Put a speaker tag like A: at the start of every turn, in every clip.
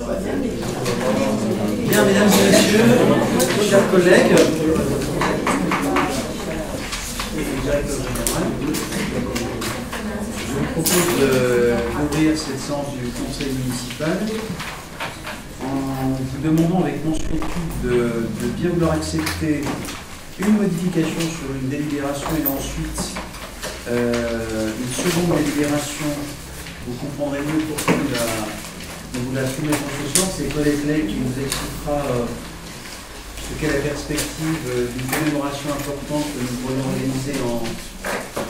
A: Bien, mesdames et messieurs, chers collègues, je vous propose d'ouvrir cette séance du conseil municipal en vous demandant avec mention de bien vouloir accepter une modification sur une délibération et ensuite une seconde délibération. Vous comprendrez mieux pourquoi nous la soumettons ce soir. C'est Colette Lay qui nous expliquera ce qu'est la perspective d'une commémoration importante que nous pourrions organiser en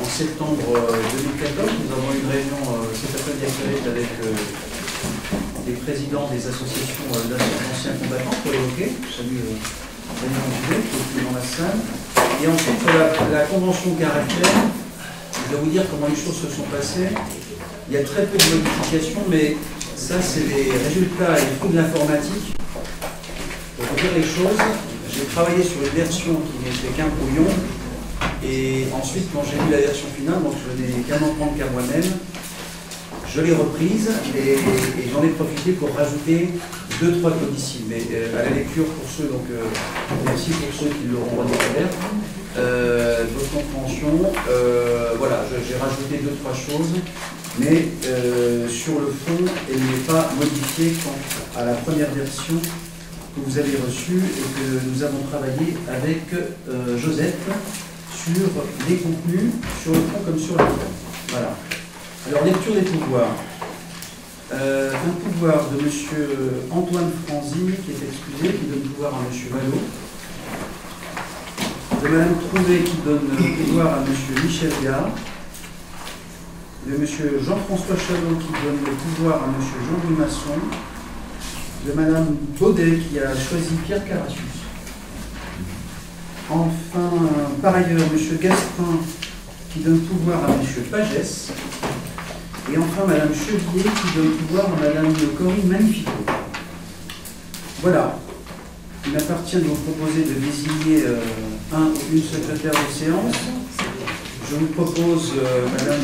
A: septembre 2014. Nous avons eu une réunion cet après-midi avec les présidents des associations d'anciens combattants pour l'évoquer. Je salue Daniel Angevin qui est dans la salle. Et ensuite, la convention caractère. Je vais vous dire comment les choses se sont passées. Il y a très peu de modifications, mais ça, c'est les résultats et les fruits de l'informatique. Pour vous dire les choses, j'ai travaillé sur une version qui n'était qu'un brouillon. Et ensuite, quand j'ai vu la version finale, donc je n'ai qu'à m'en prendre qu'à moi-même, je l'ai reprise et j'en ai profité pour rajouter 2-3 codicilles. Mais à la lecture, pour ceux, donc merci pour ceux qui l'auront redécouvert, votre compréhension, voilà, j'ai rajouté 2-3 choses, mais sur le fond, elle n'est pas modifiée quant à la première version que vous avez reçue et que nous avons travaillé avec Joseph sur les contenus, sur le fond comme sur la forme. Voilà. Alors, lecture des pouvoirs. Un pouvoir de M. Antoine Franzy, qui est excusé, qui donne pouvoir à M. Vallot. De Mme Trouvé, qui donne pouvoir à M. Michel Gard. De M. Jean-François Chalot, qui donne le pouvoir à M. Jean-Louis Masson. De Mme Baudet, qui a choisi Pierre Carassus. Enfin, par ailleurs, M. Gasprin, qui donne pouvoir à M. Pagès. Et enfin, Mme Chevrier, qui donne pouvoir à Mme Corinne Magnifico. Voilà. Il m'appartient de vous proposer de désigner un ou une secrétaire de séance. Je vous propose Mme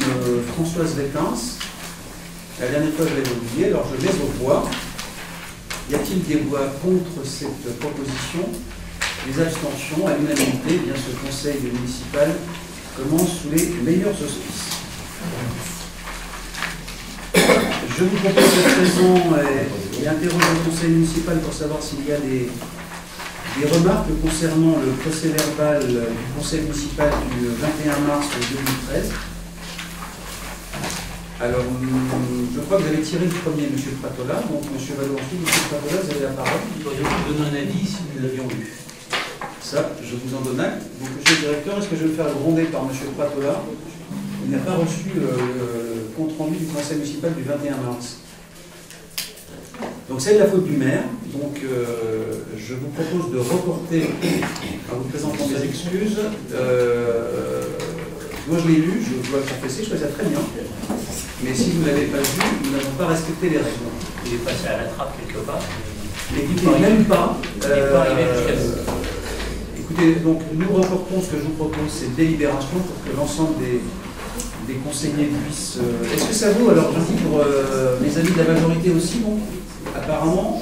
A: Françoise Vétens. La dernière fois, je l'avais oublié, alors je mets aux voix. Y a-t-il des voix contre cette proposition? Les abstentions, à l'unanimité, eh bien ce conseil municipal commence sous les meilleurs auspices. Je vous propose à présent et interroge le conseil municipal pour savoir s'il y a des remarques concernant le procès-verbal du conseil municipal du 21 mars 2013. Alors, je crois que vous avez tiré le premier, M. Pratola, donc M. Vallot ensuite, M. Pratola, vous avez la parole.
B: Je vais vous donner un avis si nous l'avions lu.
A: Ça, je vous en donne acte. Donc, M. le directeur, est-ce que je vais me faire gronder par M. Pratola? Il n'a pas reçu le compte-rendu du conseil municipal du 21 mars. Donc c'est de la faute du maire. Donc je vous propose de reporter, en vous présentant mes excuses. Moi je l'ai lu, je dois le confesser, je trouvais ça très bien. Mais si vous ne l'avez pas vu, nous n'avons pas respecté les règles.
B: Il est passé à la trappe quelque part.
A: Écoutez, même pas.
B: Il n'est pas arrivé jusqu'à nous.
A: Écoutez, donc nous reportons, ce que je vous propose, c'est une délibération pour que l'ensemble des conseillers puissent... Est-ce que ça vaut, alors je dis pour mes amis de la majorité aussi, bon, apparemment.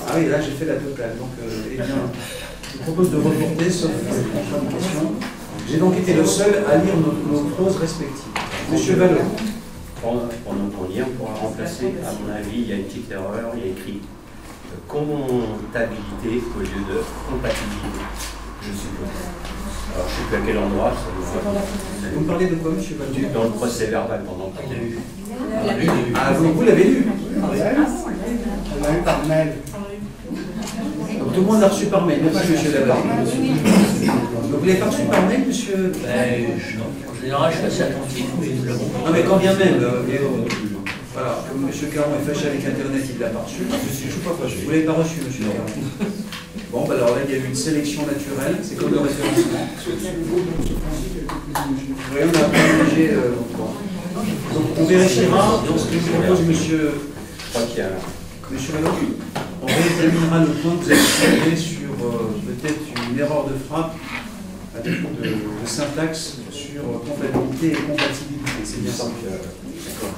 A: Ah oui, là j'ai fait la totale. Donc, eh bien, je vous propose de reporter, sauf contre-indication. J'ai donc été le seul à lire nos proses respectives. Monsieur Vallot.
C: Pendant qu'on lit, on pourra remplacer, à mon avis, il y a une petite erreur, il y a écrit comptabilité au lieu de compatibilité, je suppose. Alors, je ne sais plus à quel endroit, ça vous voit.
A: Vous me parlez de quoi, monsieur Vallot?
C: Dans le procès verbal, pendant qu'on l'a eu.
A: Ah, vous l'avez lu?
D: On l'a eu par mail.
A: Donc tout le monde l'a reçu par mail, merci monsieur Labarre. Donc vous l'avez pas reçu par mail, monsieur?
B: En général, je suis assez attentif, mais nous l'avons pas.
A: Non mais quand bien même, voilà, comme monsieur Caron est fâché avec Internet, il ne l'a pas reçu. Je ne suis pas fâché. Vous ne l'avez pas reçu, monsieur Caron? Bon, bah alors là, il y a eu une sélection naturelle, c'est comme le référencement. Oui, on a privilégié. Donc on vérifiera dans ce que vous propose monsieur.
C: Je crois qu'il y a...
A: Monsieur Vallot, on réexaminera le point que vous avez soulevé sur peut-être une erreur de frappe à défaut de syntaxe sur comptabilité et compatibilité. C'est bien ça.
C: D'accord.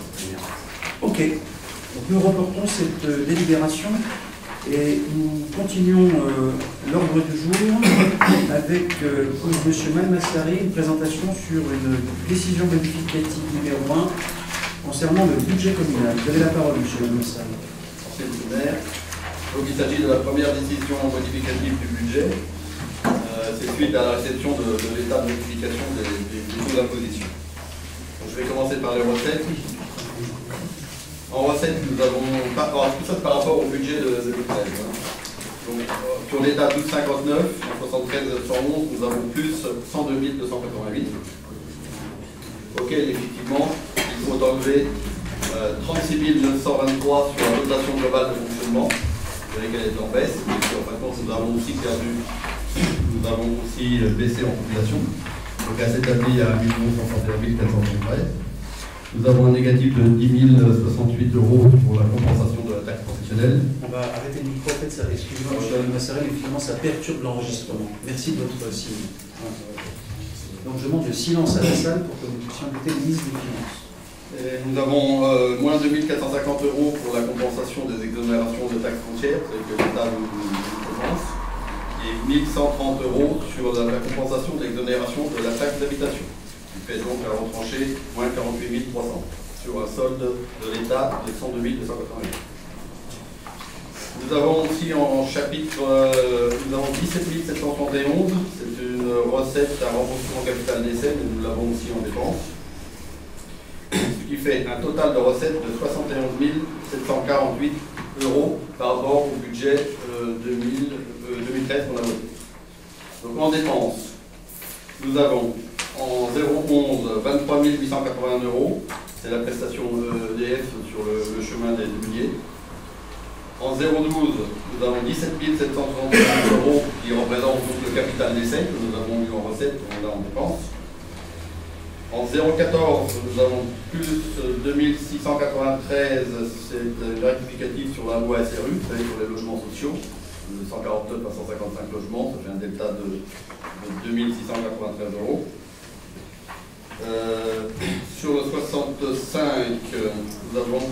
A: Ok. Donc nous reportons cette délibération et nous continuons l'ordre du jour avec pour M. Malmassari une présentation sur une décision modificative numéro 1 concernant le budget communal. Vous avez la parole, M. Malmassari.
E: Merci, M. le maire. Donc, il s'agit de la première décision modificative du budget. C'est suite à la réception de l'état de modification des taux d'imposition. Je vais commencer par les recettes. En recettes, nous avons tout ça par rapport au budget de 2013. Donc, sur l'état 12,59, en 73,111, nous avons plus 102 288, auquel effectivement il faut enlever 36 923 sur la dotation globale de fonctionnement, vous voyez qu'elle est en baisse, et puis en fin de compte nous avons aussi baissé en population. Donc à cette année, il y a 1 161 473. Nous avons un négatif de 10 068 euros pour la compensation de la taxe professionnelle.
A: On va arrêter le micro, en fait, excusez-moi, M. Malmassari, mais finalement ça perturbe l'enregistrement. Merci de votre signe. Donc je demande le silence à la salle pour que nous puissions écouter le ministre des Finances.
E: Et nous avons moins 2 450 euros pour la compensation des exonérations de taxes foncières, c'est que l'État nous compense, et 1 130 euros sur la compensation de l'exonération de la taxe d'habitation, qui fait donc à retrancher moins 48 300 sur un solde de l'État de 102 288. Nous avons aussi en chapitre, nous avons 17 771, c'est une recette à remboursement capital d'essai, mais nous l'avons aussi en dépense. Ce qui fait un total de recettes de 71 748 euros par rapport au budget 2013 qu'on a voté. Donc en dépenses, nous avons en 011 23 881 euros, c'est la prestation EDF sur le chemin des Doubliers. En 012, nous avons 17 730 euros qui représentent donc le capital d'essai que nous avons eu en recette, qu'on a en dépenses. En 014, nous avons plus 2693, c'est une rectificative sur la loi SRU, vous savez, sur les logements sociaux, de 149 à 155 logements, ça fait un delta de 2693 euros. Sur le 65, nous avons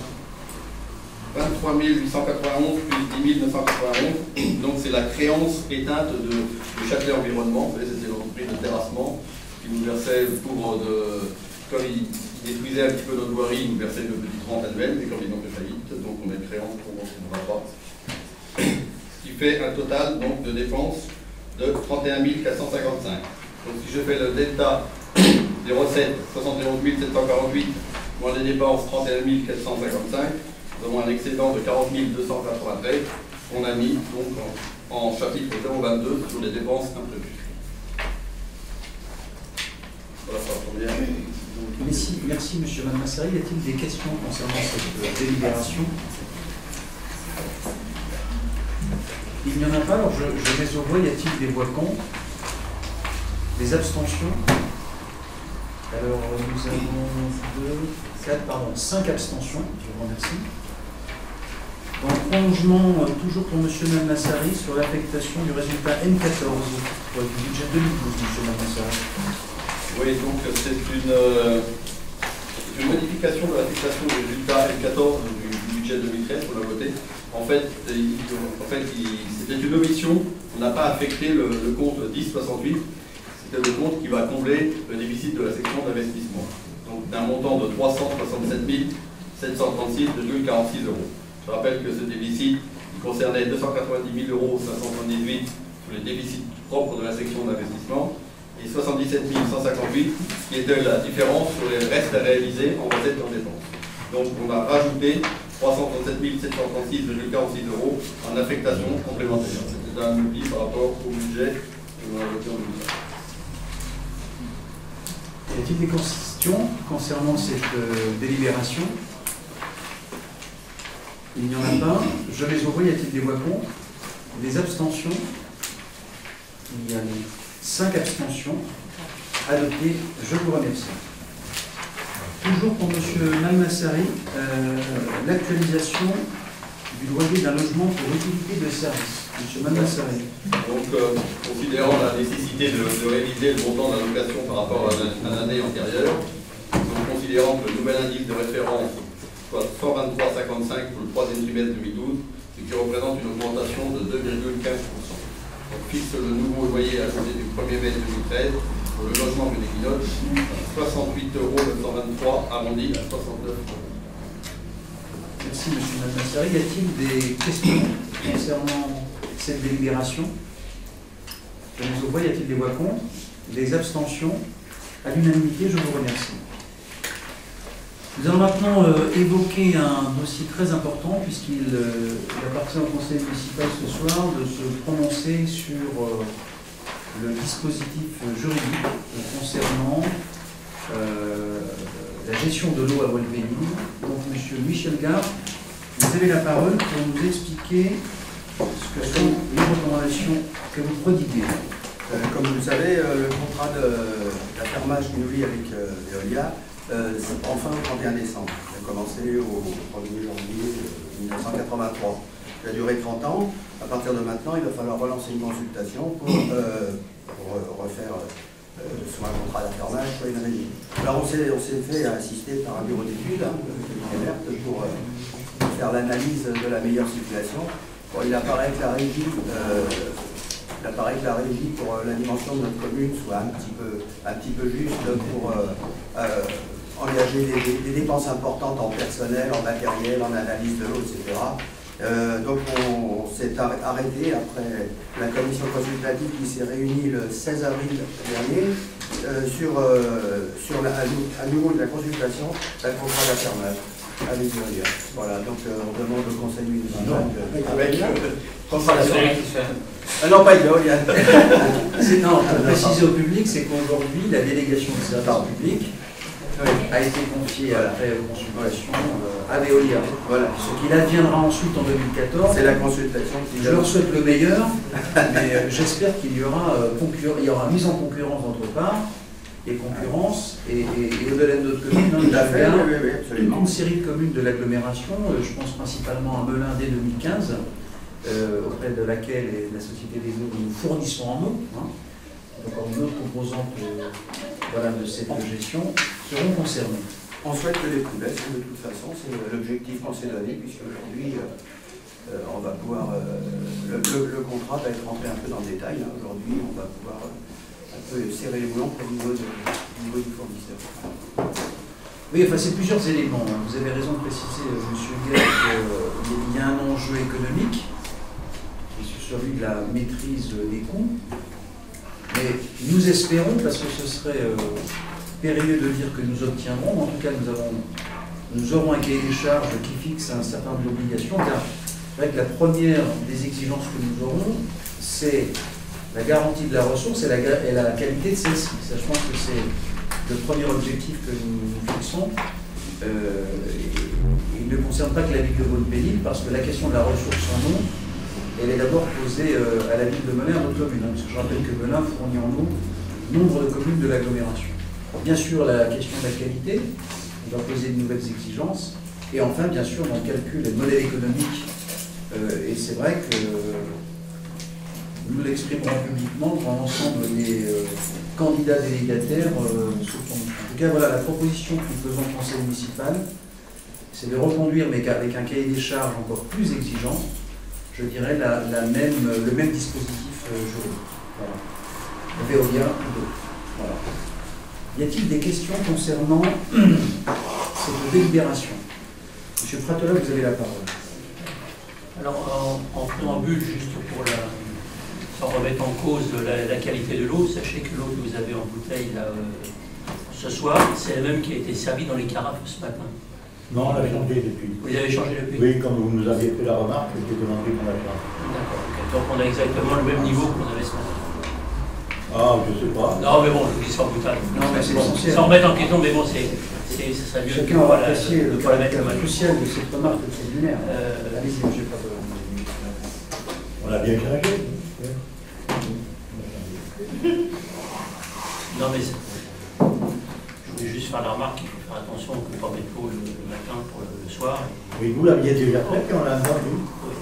E: 23 891 plus 10 991, donc c'est la créance éteinte de Châtelet Environnement, vous savez, c'était l'entreprise de terrassement qui nous versait pour comme ils détruisaient un petit peu notre voirie, ils nous versaient une petite rente annuelle, mais comme ils ont fait faillite, donc on a une créance pour notre rapport. Ce qui fait un total donc, de dépenses de 31 455. Donc si je fais le delta des recettes, 71 748, moins les dépenses, 31 455, nous avons un excédent de 40 293 qu'on a mis donc, en chapitre 022 sur les dépenses imprévues. Voilà pour la première.
A: Merci M. Malmassari. Y a-t-il des questions concernant cette délibération? Il n'y en a pas, alors je mets au voie. Y a-t-il des voix contre? Des abstentions? Alors nous avons 5 abstentions, je vous remercie. Dans le prolongement, toujours pour M. Malmassari, sur l'affectation du résultat M14 du budget 2012, M. Malmassari.
E: Oui, donc c'est une modification de l'affectation du résultat M14 du budget 2013 qu'on a voté. En fait c'était une omission. On n'a pas affecté le compte 1068. C'était le compte qui va combler le déficit de la section d'investissement. Donc d'un montant de 367 736,46 euros. Je rappelle que ce déficit concernait 290 578 sur les déficits propres de la section d'investissement et 77 158 qui était la différence sur les restes à réaliser en recettes et en dépenses. Donc on a rajouté 337 736,46 euros en affectation complémentaire. C'était un oubli par rapport au budget que nous avons voté en 2013.
A: Y a-t-il des questions concernant cette délibération? Il n'y en a pas. Je les envoie. Y a-t-il des voix contre? Des abstentions? Il y a 5 abstentions. Adopté. Je vous remercie. Toujours pour M. Malmassari, l'actualisation du loyer d'un logement pour utilité de service. M. Malmassari.
E: Donc, considérant la nécessité de réviser le montant de l'allocation par rapport à l'année antérieure, donc considérant que le nouvel indice de référence soit 123,55 pour le troisième trimestre 2012, ce qui représente une augmentation de 2,15%. On fixe le nouveau loyer à compter du 1er mai 2013 pour le logement de l'Équinoxe, 68,923 € arrondi à 69 €.
A: Merci, monsieur Massari. Y a-t-il des questions concernant cette délibération? Je vous vois, y a-t-il des voix contre? Des abstentions? À l'unanimité, je vous remercie. Nous allons maintenant évoquer un dossier très important puisqu'il appartient au conseil municipal ce soir de se prononcer sur le dispositif juridique concernant la gestion de l'eau à Volpénil. Donc, monsieur Michel Gard, vous avez la parole pour nous expliquer ce que sont les recommandations que vous prodiguez.
D: Comme vous le savez, le contrat d'affermage qui nous lie avec Veolia ça prend fin au 31 décembre. Il a commencé au 1er janvier 1983. Il a duré 30 ans. À partir de maintenant, il va falloir relancer une consultation pour refaire soit un contrat d'affermage, soit une régie. Alors on s'est fait assister par un bureau d'études, pour faire l'analyse de la meilleure situation. Bon, il apparaît que la régie pour la dimension de notre commune soit un petit peu juste pour engager des dépenses importantes en personnel, en matériel, en analyse de l'eau, etc. Donc on s'est arrêté après la commission consultative qui s'est réunie le 16 avril dernier à nouveau de la consultation d'un contrat d'affermage avec Veolia. Voilà, donc on demande au conseil municipal non, pas Veolia.
A: Non, pour préciser au public, c'est qu'aujourd'hui, la délégation de service public a été confiée après consultation à Veolia. Voilà. Ce qu'il adviendra ensuite en 2014.
D: C'est la consultation qui.
A: Je leur souhaite le meilleur, mais j'espère qu'il y aura mise en concurrence d'autre part, et concurrence, et au-delà de notre commune,
D: absolument.
A: Une série de communes de l'agglomération, je pense principalement à Melun dès 2015, auprès de laquelle la Société des eaux nous fournissons en eau. Encore une autre composante de cette gestion, seront concernés.
D: On souhaite que les plus baisses, de toute façon, c'est l'objectif qu'on s'est donné, puisqu'aujourd'hui, on va pouvoir. Le contrat va être rentré un peu dans le détail. Aujourd'hui, on va pouvoir un peu serrer les boulons au niveau du fournisseur.
A: Oui, enfin, c'est plusieurs éléments. Vous avez raison de préciser, monsieur Guerre, qu'il y a un enjeu économique, qui est celui de la maîtrise des coûts. Mais nous espérons, parce que ce serait périlleux de dire que nous obtiendrons, en tout cas nous aurons un cahier des charges qui fixe un certain nombre d'obligations, car c'est vrai que la première des exigences que nous aurons, c'est la garantie de la ressource et la qualité de celle-ci. Ça, je pense que c'est le premier objectif que nous fixons. Il ne concerne pas que la ville de Volpénil, parce que la question de la ressource en eau, elle est d'abord posée à la ville de Melun, à notre commune. Parce que je rappelle que Melun fournit en eau nombre de communes de l'agglomération. Bien sûr, la question de la qualité, on va poser de nouvelles exigences. Et enfin, bien sûr, on calcule le modèle économique. Et c'est vrai que nous l'exprimerons publiquement devant l'ensemble des candidats délégataires. En tout cas, voilà, la proposition que nous faisons au conseil municipal, c'est de reconduire, mais avec un cahier des charges encore plus exigeant, je dirais le même dispositif juridique. Voilà. Veolia, voilà. Y a-t-il des questions concernant cette délibération? Monsieur Fratola, vous avez la parole.
B: Alors, en préambule, juste pour sans remettre en cause la qualité de l'eau, sachez que l'eau que vous avez en bouteille là, ce soir, c'est la même qui a été servie dans les carafes ce matin.
F: Non, on l'a changé depuis.
B: Vous avez changé depuis?
F: Oui, comme vous nous aviez fait la remarque, c'était demandé qu'on l'a changé.
B: D'accord, okay. Donc on a exactement le même niveau qu'on avait ce matin.
F: Ah, je sais pas.
B: Non, mais bon, je dis sans boutade.
A: Non, mais c'est
B: bon,
A: essentiel.
B: sans remettre en question, mais bon, ça serait mieux
A: Chacun aura apprécié le
B: caractère
A: crucial de cette remarque préliminaire. Allez-y, monsieur Fratola.
F: On l'a bien changé.
B: Non, mais je voulais juste faire la remarque qu'il faut faire attention, on ne peut pas mettre l'eau le matin pour le soir.
F: Oui, vous l'aviez déjà fait, puis on l'a entendu.
B: Oui.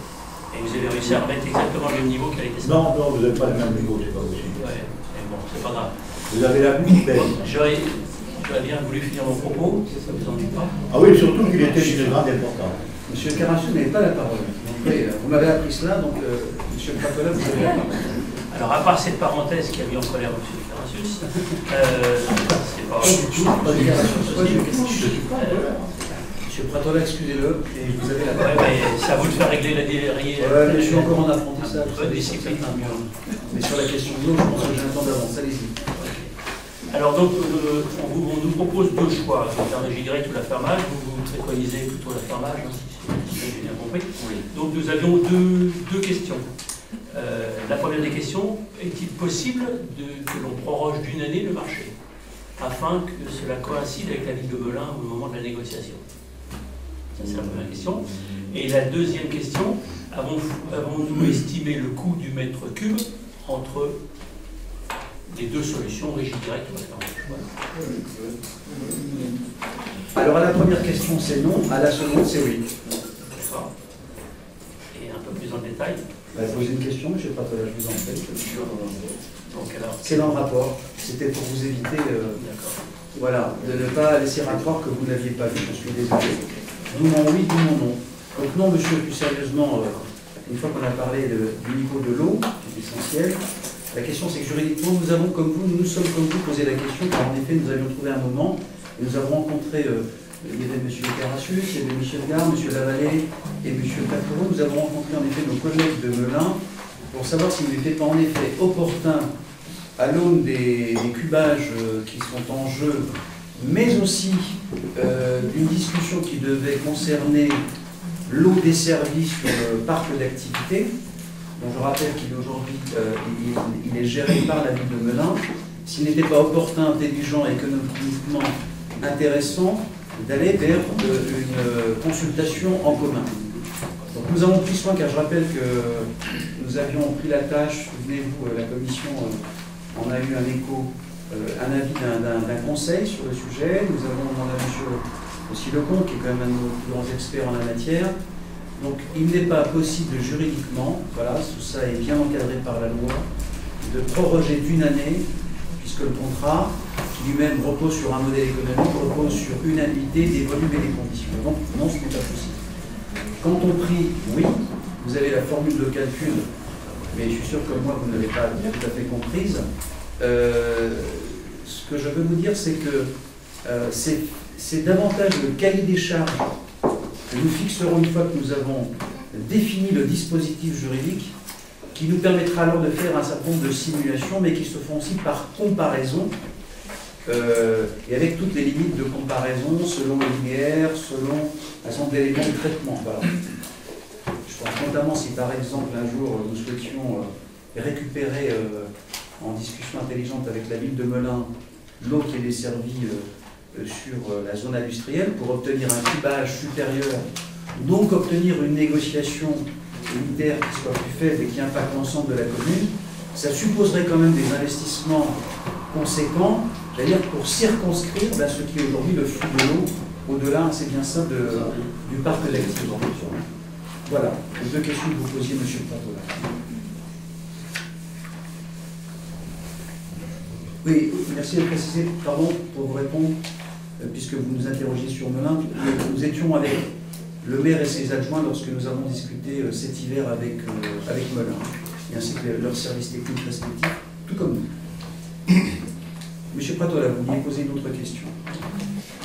B: Et vous avez réussi à remettre exactement le même niveau qu'elle était.
F: Non, non, vous n'avez pas le même niveau, c'est pas possible.
B: Ouais, mais bon, c'est pas grave.
F: Vous avez la bouche belle.
B: j'aurais bien voulu finir mon propos, ça ne vous ennuie pas.
F: Ah oui, surtout qu'il était d'une grande importance.
A: Monsieur Carrassus n'avait pas la parole. Donc, vous m'avez appris cela, donc Monsieur Pratola, vous avez la parole.
B: Alors, à part cette parenthèse qui a mis en colère M. Carrassus, c'est pas...
A: Monsieur Pratola, excusez-le, et vous avez la
B: Ouais,
A: parole.
B: mais c'est à vous de faire régler la déliriée.
A: Ouais, mais je suis encore en apprentissage.
B: Bonne discipline.
A: Mais sur la question de l'eau, je pense que j'ai un temps d'avance. Allez-y.
B: Alors, donc, on nous propose deux choix, la régie directe ou l'affermage. Vous préconisez plutôt l'affermage, hein, si j'ai bien compris.
C: Oui.
B: Donc, nous avions deux questions. La première des questions, est-il possible que l'on proroge d'une année le marché, afin que cela coïncide avec la ville de Melun au moment de la négociation? Ça, c'est la première question. Et la deuxième question, avons-nous estimé le coût du mètre cube entre les deux solutions, régie directe ou affermage?
A: Alors, à la première question, c'est non. À la seconde, c'est oui.
B: D'accord. Et un peu plus en détail.
A: Posez une question, monsieur Pratola, je vous en prie.
B: Donc, alors,
A: C'est dans le rapport. C'était pour vous éviter
B: d'accord.
A: voilà, de ne pas laisser rapport que vous n'aviez pas vu. Je suis désolé. D'où mon oui, d'où mon non. Donc non, monsieur, plus sérieusement, une fois qu'on a parlé du niveau de l'eau, c'est essentiel, la question c'est que juridiquement, nous avons comme vous, nous sommes comme vous posé la question, car en effet, nous avions trouvé un moment, et nous avons rencontré, il y avait M. Carrassus, il y avait Michel Gare, M. Lavallée et M. Capouro. Nous avons rencontré en effet nos collègues de Melun pour savoir s'il n'était pas en effet opportun, à l'aune des cubages qui sont en jeu, mais aussi d'une discussion qui devait concerner l'eau desservie sur le parc d'activité, dont je rappelle qu'il aujourd'hui il est géré par la ville de Melun, s'il n'était pas opportun, intelligent, économiquement intéressant d'aller vers une consultation en commun. Donc nous avons pris soin, car je rappelle que nous avions pris la tâche, souvenez-vous, la commission en a eu un écho, un avis d'un conseil sur le sujet. Nous avons demandé à M. aussi Lecomte, qui est quand même un de nos plus grands experts en la matière. Donc il n'est pas possible juridiquement, voilà, tout ça est bien encadré par la loi, de proroger d'une année, puisque le contrat, qui lui-même repose sur un modèle économique, repose sur une annuité des volumes et des conditions. Donc non, ce n'est pas possible. Quand on prie, oui, vous avez la formule de calcul, mais je suis sûr que moi vous ne l'avez pas tout à fait comprise. Ce que je veux vous dire, c'est que c'est davantage le cahier des charges que nous fixerons une fois que nous avons défini le dispositif juridique, qui nous permettra alors de faire un certain nombre de simulations, mais qui se font aussi par comparaison, et avec toutes les limites de comparaison, selon le linéaire, selon un certain nombre d'éléments de traitement. Voilà. Je pense notamment si par exemple un jour nous souhaitions récupérer en discussion intelligente avec la ville de Melun l'eau qui est desservie sur la zone industrielle pour obtenir un cubage supérieur, donc obtenir une négociation unitaire qui soit plus faible et qui impacte l'ensemble de la commune, ça supposerait quand même des investissements conséquents, c'est-à-dire pour circonscrire ce qui est aujourd'hui le flux de l'eau au-delà, c'est bien ça, du parc d'activité. Voilà, les deux questions que vous posiez, M. Pratola. Oui, merci de préciser, pardon, pour vous répondre, puisque vous nous interrogez sur Melun. Nous étions avec le maire et ses adjoints lorsque nous avons discuté cet hiver avec Melun, et ainsi que leurs services techniques respectifs, tout comme nous. Monsieur Pratola, vous vouliez poser une autre question.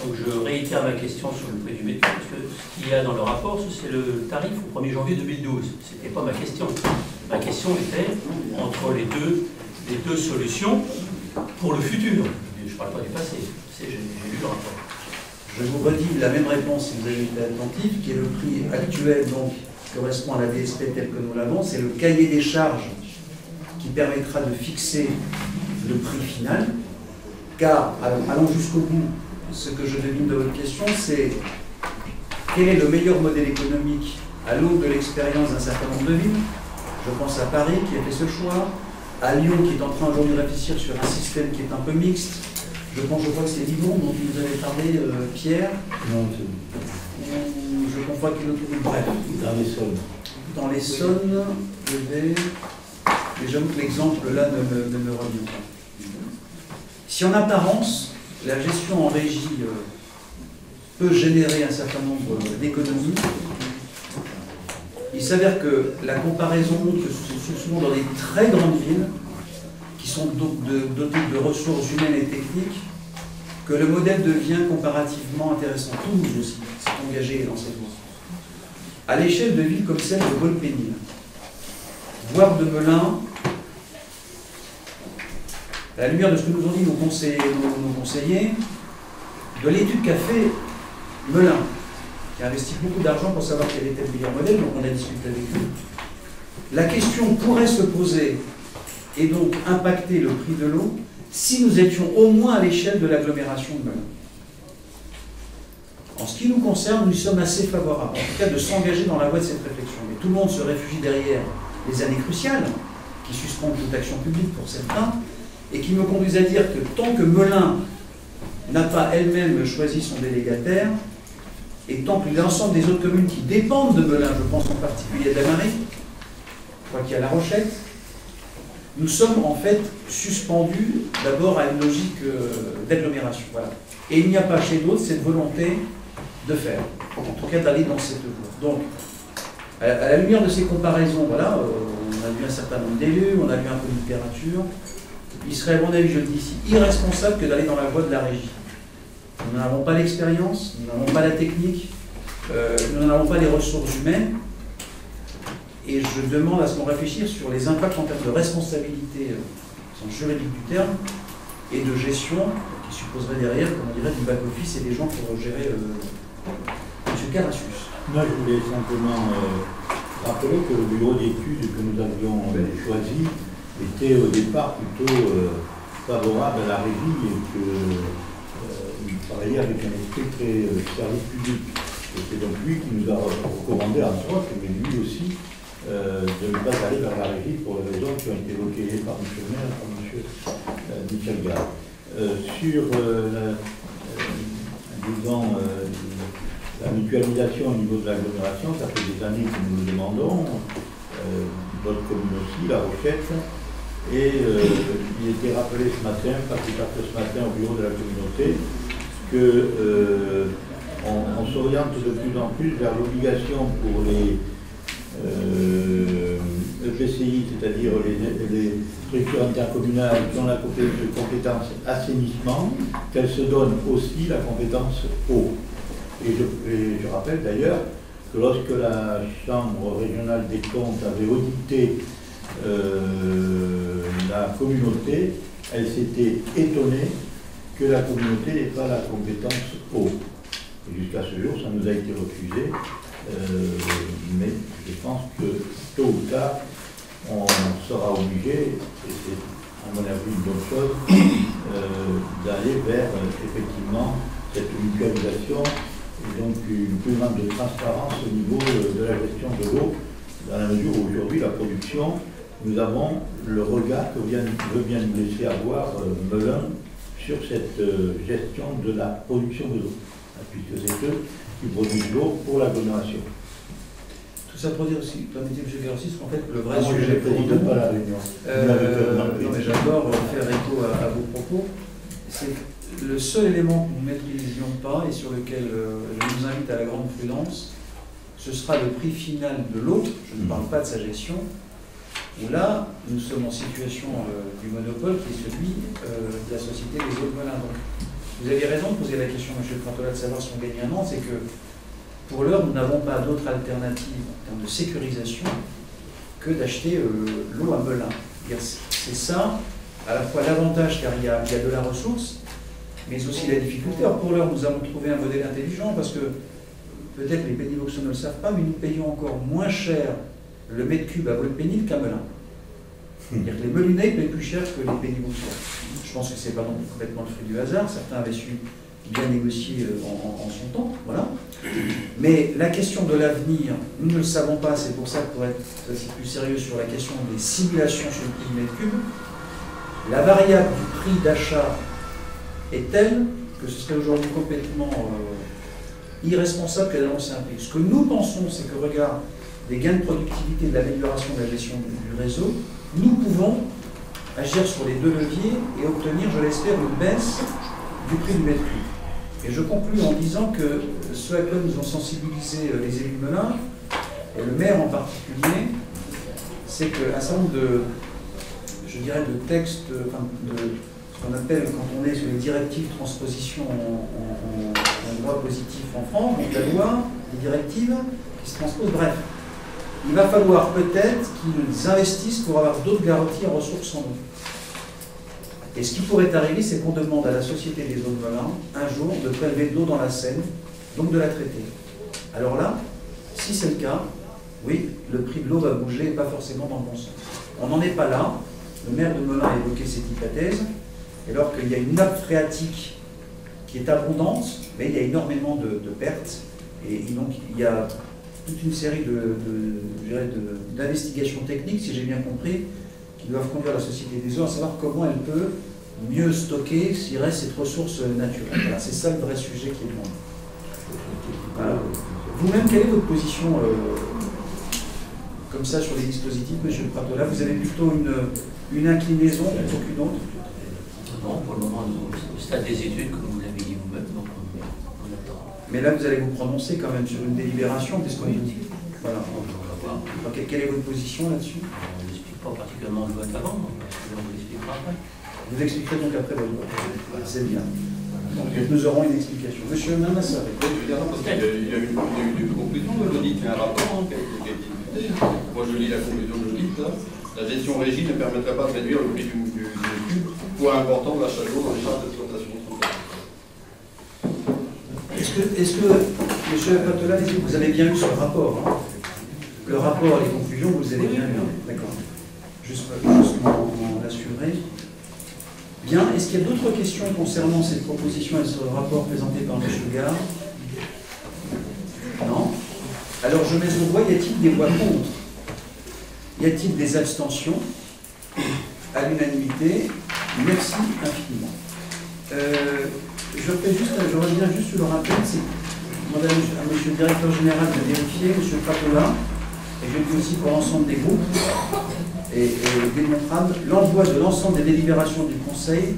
B: Donc je réitère ma question sur le prix du mètre, parce que ce qu'il y a dans le rapport, c'est le tarif au 1er janvier 2012. Ce n'était pas ma question. Ma question était entre les deux solutions pour le futur. Je ne parle pas du passé, j'ai lu le rapport.
A: Je vous redis la même réponse si vous avez été attentif, qui est le prix actuel, donc, qui correspond à la DSP telle que nous l'avons. C'est le cahier des charges qui permettra de fixer le prix final. Car, allons jusqu'au bout, ce que je devine de votre question, c'est quel est le meilleur modèle économique à l'aune de l'expérience d'un certain nombre de villes. Je pense à Paris qui a fait ce choix, à Lyon qui est en train aujourd'hui de réfléchir sur un système qui est un peu mixte. Je crois que c'est Lyon dont vous avez parlé, Pierre.
F: Non,
A: Je confonds qu'il autre bref.
F: dans les sols.
A: Dans l'Essonne, mais j'avoue que l'exemple là ne me revient pas. Si en apparence, la gestion en régie peut générer un certain nombre d'économies. Il s'avère que la comparaison montre que ce sont souvent dans des très grandes villes, qui sont dotées de ressources humaines et techniques, que le modèle devient comparativement intéressant. Toulouse aussi s'est engagé dans cette voie. À l'échelle de villes comme celle de Volpénil, voire de Melun, à la lumière de ce que nous ont dit nos conseillers, de l'étude qu'a fait Melun, qui a investi beaucoup d'argent pour savoir quel était le meilleur modèle, donc on a discuté avec eux. La question pourrait se poser et donc impacter le prix de l'eau si nous étions au moins à l'échelle de l'agglomération de Melun. En ce qui nous concerne, nous sommes assez favorables, en tout cas de s'engager dans la voie de cette réflexion. Mais tout le monde se réfugie derrière les années cruciales, qui suspendent toute action publique pour certains, et qui me conduisent à dire que tant que Melun n'a pas elle-même choisi son délégataire, et tant que l'ensemble des autres communes qui dépendent de Melun, je pense en particulier de la Marie, je crois qu'il y a La Rochette, nous sommes en fait suspendus d'abord à une logique d'agglomération. Voilà. Et il n'y a pas chez d'autres cette volonté de faire, en tout cas d'aller dans cette voie. Donc, à la lumière de ces comparaisons, voilà, on a vu un certain nombre d'élus, on a vu un peu de littérature, il serait, à mon avis, je le dis ici, irresponsable que d'aller dans la voie de la régie. Nous n'avons pas l'expérience, nous n'avons pas la technique, nous n'avons pas les ressources humaines, et je demande à ce qu'on réfléchisse sur les impacts en termes de responsabilité, au sens juridique du terme, et de gestion, qui supposerait derrière, comme on dirait, du back-office et des gens pour gérer M. Carassus.
F: Moi, je voulais simplement rappeler que le bureau d'études que nous avions choisi était au départ plutôt favorable à la régie et qu'il travaillait avec un esprit très service public. Et c'est donc lui qui nous a recommandé, entre autres, mais lui aussi, de ne pas aller vers la régie pour les raisons qui ont été évoquées par M. le maire et par M. Michel Gare. Sur disons, la mutualisation au niveau de l'agglomération, ça fait des années que nous le demandons, votre commune aussi, La Rochette, et il était rappelé ce matin, parce que ce matin au bureau de la communauté, qu'on s'oriente de plus en plus vers l'obligation pour les EPCI, c'est-à-dire les structures intercommunales qui ont la compétence assainissement, qu'elles se donnent aussi la compétence eau. Et je rappelle d'ailleurs que lorsque la Chambre régionale des comptes avait audité la communauté, elle s'était étonnée que la communauté n'ait pas la compétence eau. Et jusqu'à ce jour, ça nous a été refusé, mais je pense que tôt ou tard, on sera obligé, et c'est à mon avis une bonne chose, d'aller vers effectivement cette mutualisation et donc une plus grande transparence au niveau de la gestion de l'eau, dans la mesure où aujourd'hui la production, nous avons le regard que veut bien nous laisser avoir Melun sur cette gestion de la production de l'eau, puisque c'est eux qui produisent l'eau pour l'agglomération.
A: Tout ça pour dire aussi, permettez M. Garossis, qu'en fait le vrai
F: moi,
A: sujet pour nous,
F: pas la réunion.
A: non mais j'adore faire écho à vos propos, c'est que le seul élément que nous ne maîtrisions pas et sur lequel je vous invite à la grande prudence, ce sera le prix final de l'eau, je ne parle pas de sa gestion, où là, nous sommes en situation du monopole qui est celui de la Société des Eaux de Melun. Donc, vous avez raison de poser la question, M. Tratola, de savoir si on gagne un an, c'est que pour l'heure, nous n'avons pas d'autre alternative en termes de sécurisation que d'acheter l'eau à Melun. C'est ça, à la fois l'avantage car il y a de la ressource, mais aussi la difficulté. Alors pour l'heure, nous avons trouvé un modèle intelligent parce que peut-être les pénivoxons ne le savent pas, mais nous payons encore moins cher le mètre cube à Volpénil qu'à Melun. C'est-à-dire que les Melinais payent plus cher que les pénivoxons. Je pense que c'est pas non plus complètement le fruit du hasard. Certains avaient su bien négocier en son temps, voilà. Mais la question de l'avenir, nous ne le savons pas, c'est pour ça que pour être plus sérieux sur la question des simulations sur le prix du mètre cube, la variable du prix d'achat est telle que ce serait aujourd'hui complètement irresponsable que d'annoncer un prix. Ce que nous pensons, c'est que, regarde, des gains de productivité, de l'amélioration de la gestion du réseau, nous pouvons agir sur les deux leviers et obtenir, je l'espère, une baisse du prix du mètre cube. Et je conclue en disant que ce à quoi nous ont sensibilisé les élus de Melun, et le maire en particulier, c'est qu'un certain nombre de, je dirais, de textes, enfin, de ce qu'on appelle, quand on est sur les directives transposition en droit positif en France, donc la loi, les directives qui se transposent, bref. Il va falloir peut-être qu'ils investissent pour avoir d'autres garanties en ressources en eau. Et ce qui pourrait arriver, c'est qu'on demande à la Société des eaux de Melun, un jour, de prélever de l'eau dans la Seine, donc de la traiter. Alors là, si c'est le cas, oui, le prix de l'eau va bouger et pas forcément dans le bon sens. On n'en est pas là. Le maire de Melun a évoqué cette hypothèse, alors qu'il y a une nappe phréatique qui est abondante, mais il y a énormément de pertes. Et donc, il y a toute une série d'investigations techniques, si j'ai bien compris, qui doivent conduire la Société des eaux à savoir comment elle peut mieux stocker s'il reste cette ressource naturelle. Voilà, c'est ça le vrai sujet qui est demandé. Voilà. Vous-même, quelle est votre position comme ça sur les dispositifs, M. Pratola? Vous avez plutôt une inclinaison plutôt qu'une autre?
B: Non, pour le moment, au stade des études, comme vous l'avez dit vous-même, donc on attend.
A: Mais là, vous allez vous prononcer quand même sur une délibération, qu'est-ce qu'on dit? Voilà.
B: On va voir.
A: Okay, quelle est votre position là-dessus?
B: On n'explique pas particulièrement le vote avant, donc on vous l'expliquera après.
A: Vous expliquerez donc après votre vote. C'est bien. Donc nous aurons une explication. Monsieur Manassaré.
E: Oui, je veux dire, parce qu'il y a eu une conclusion de l'audit, il y a un rapport qui a été discuté. Moi je lis la conclusion de l'audit. La gestion régie ne permettrait pas de réduire le prix du cube, poids important de l'achat d'eau dans les charges d'exploitation.
A: Est-ce que M. Patola, vous avez bien lu ce rapport, hein? Le rapport et les conclusions, vous les avez bien lu. D'accord. Juste m'en assurer. Bien. Est-ce qu'il y a d'autres questions concernant cette proposition et ce rapport présenté par M. Gard? Non. Alors je mets au voix, y a-t-il des voix contre? Y a-t-il des abstentions? À l'unanimité. Merci infiniment. Je reviens juste sur le rappel, c'est demander à M. le directeur général de vérifier, M. Pratola, et je le dis aussi pour l'ensemble des groupes, et démontrable, l'envoi de l'ensemble des délibérations du Conseil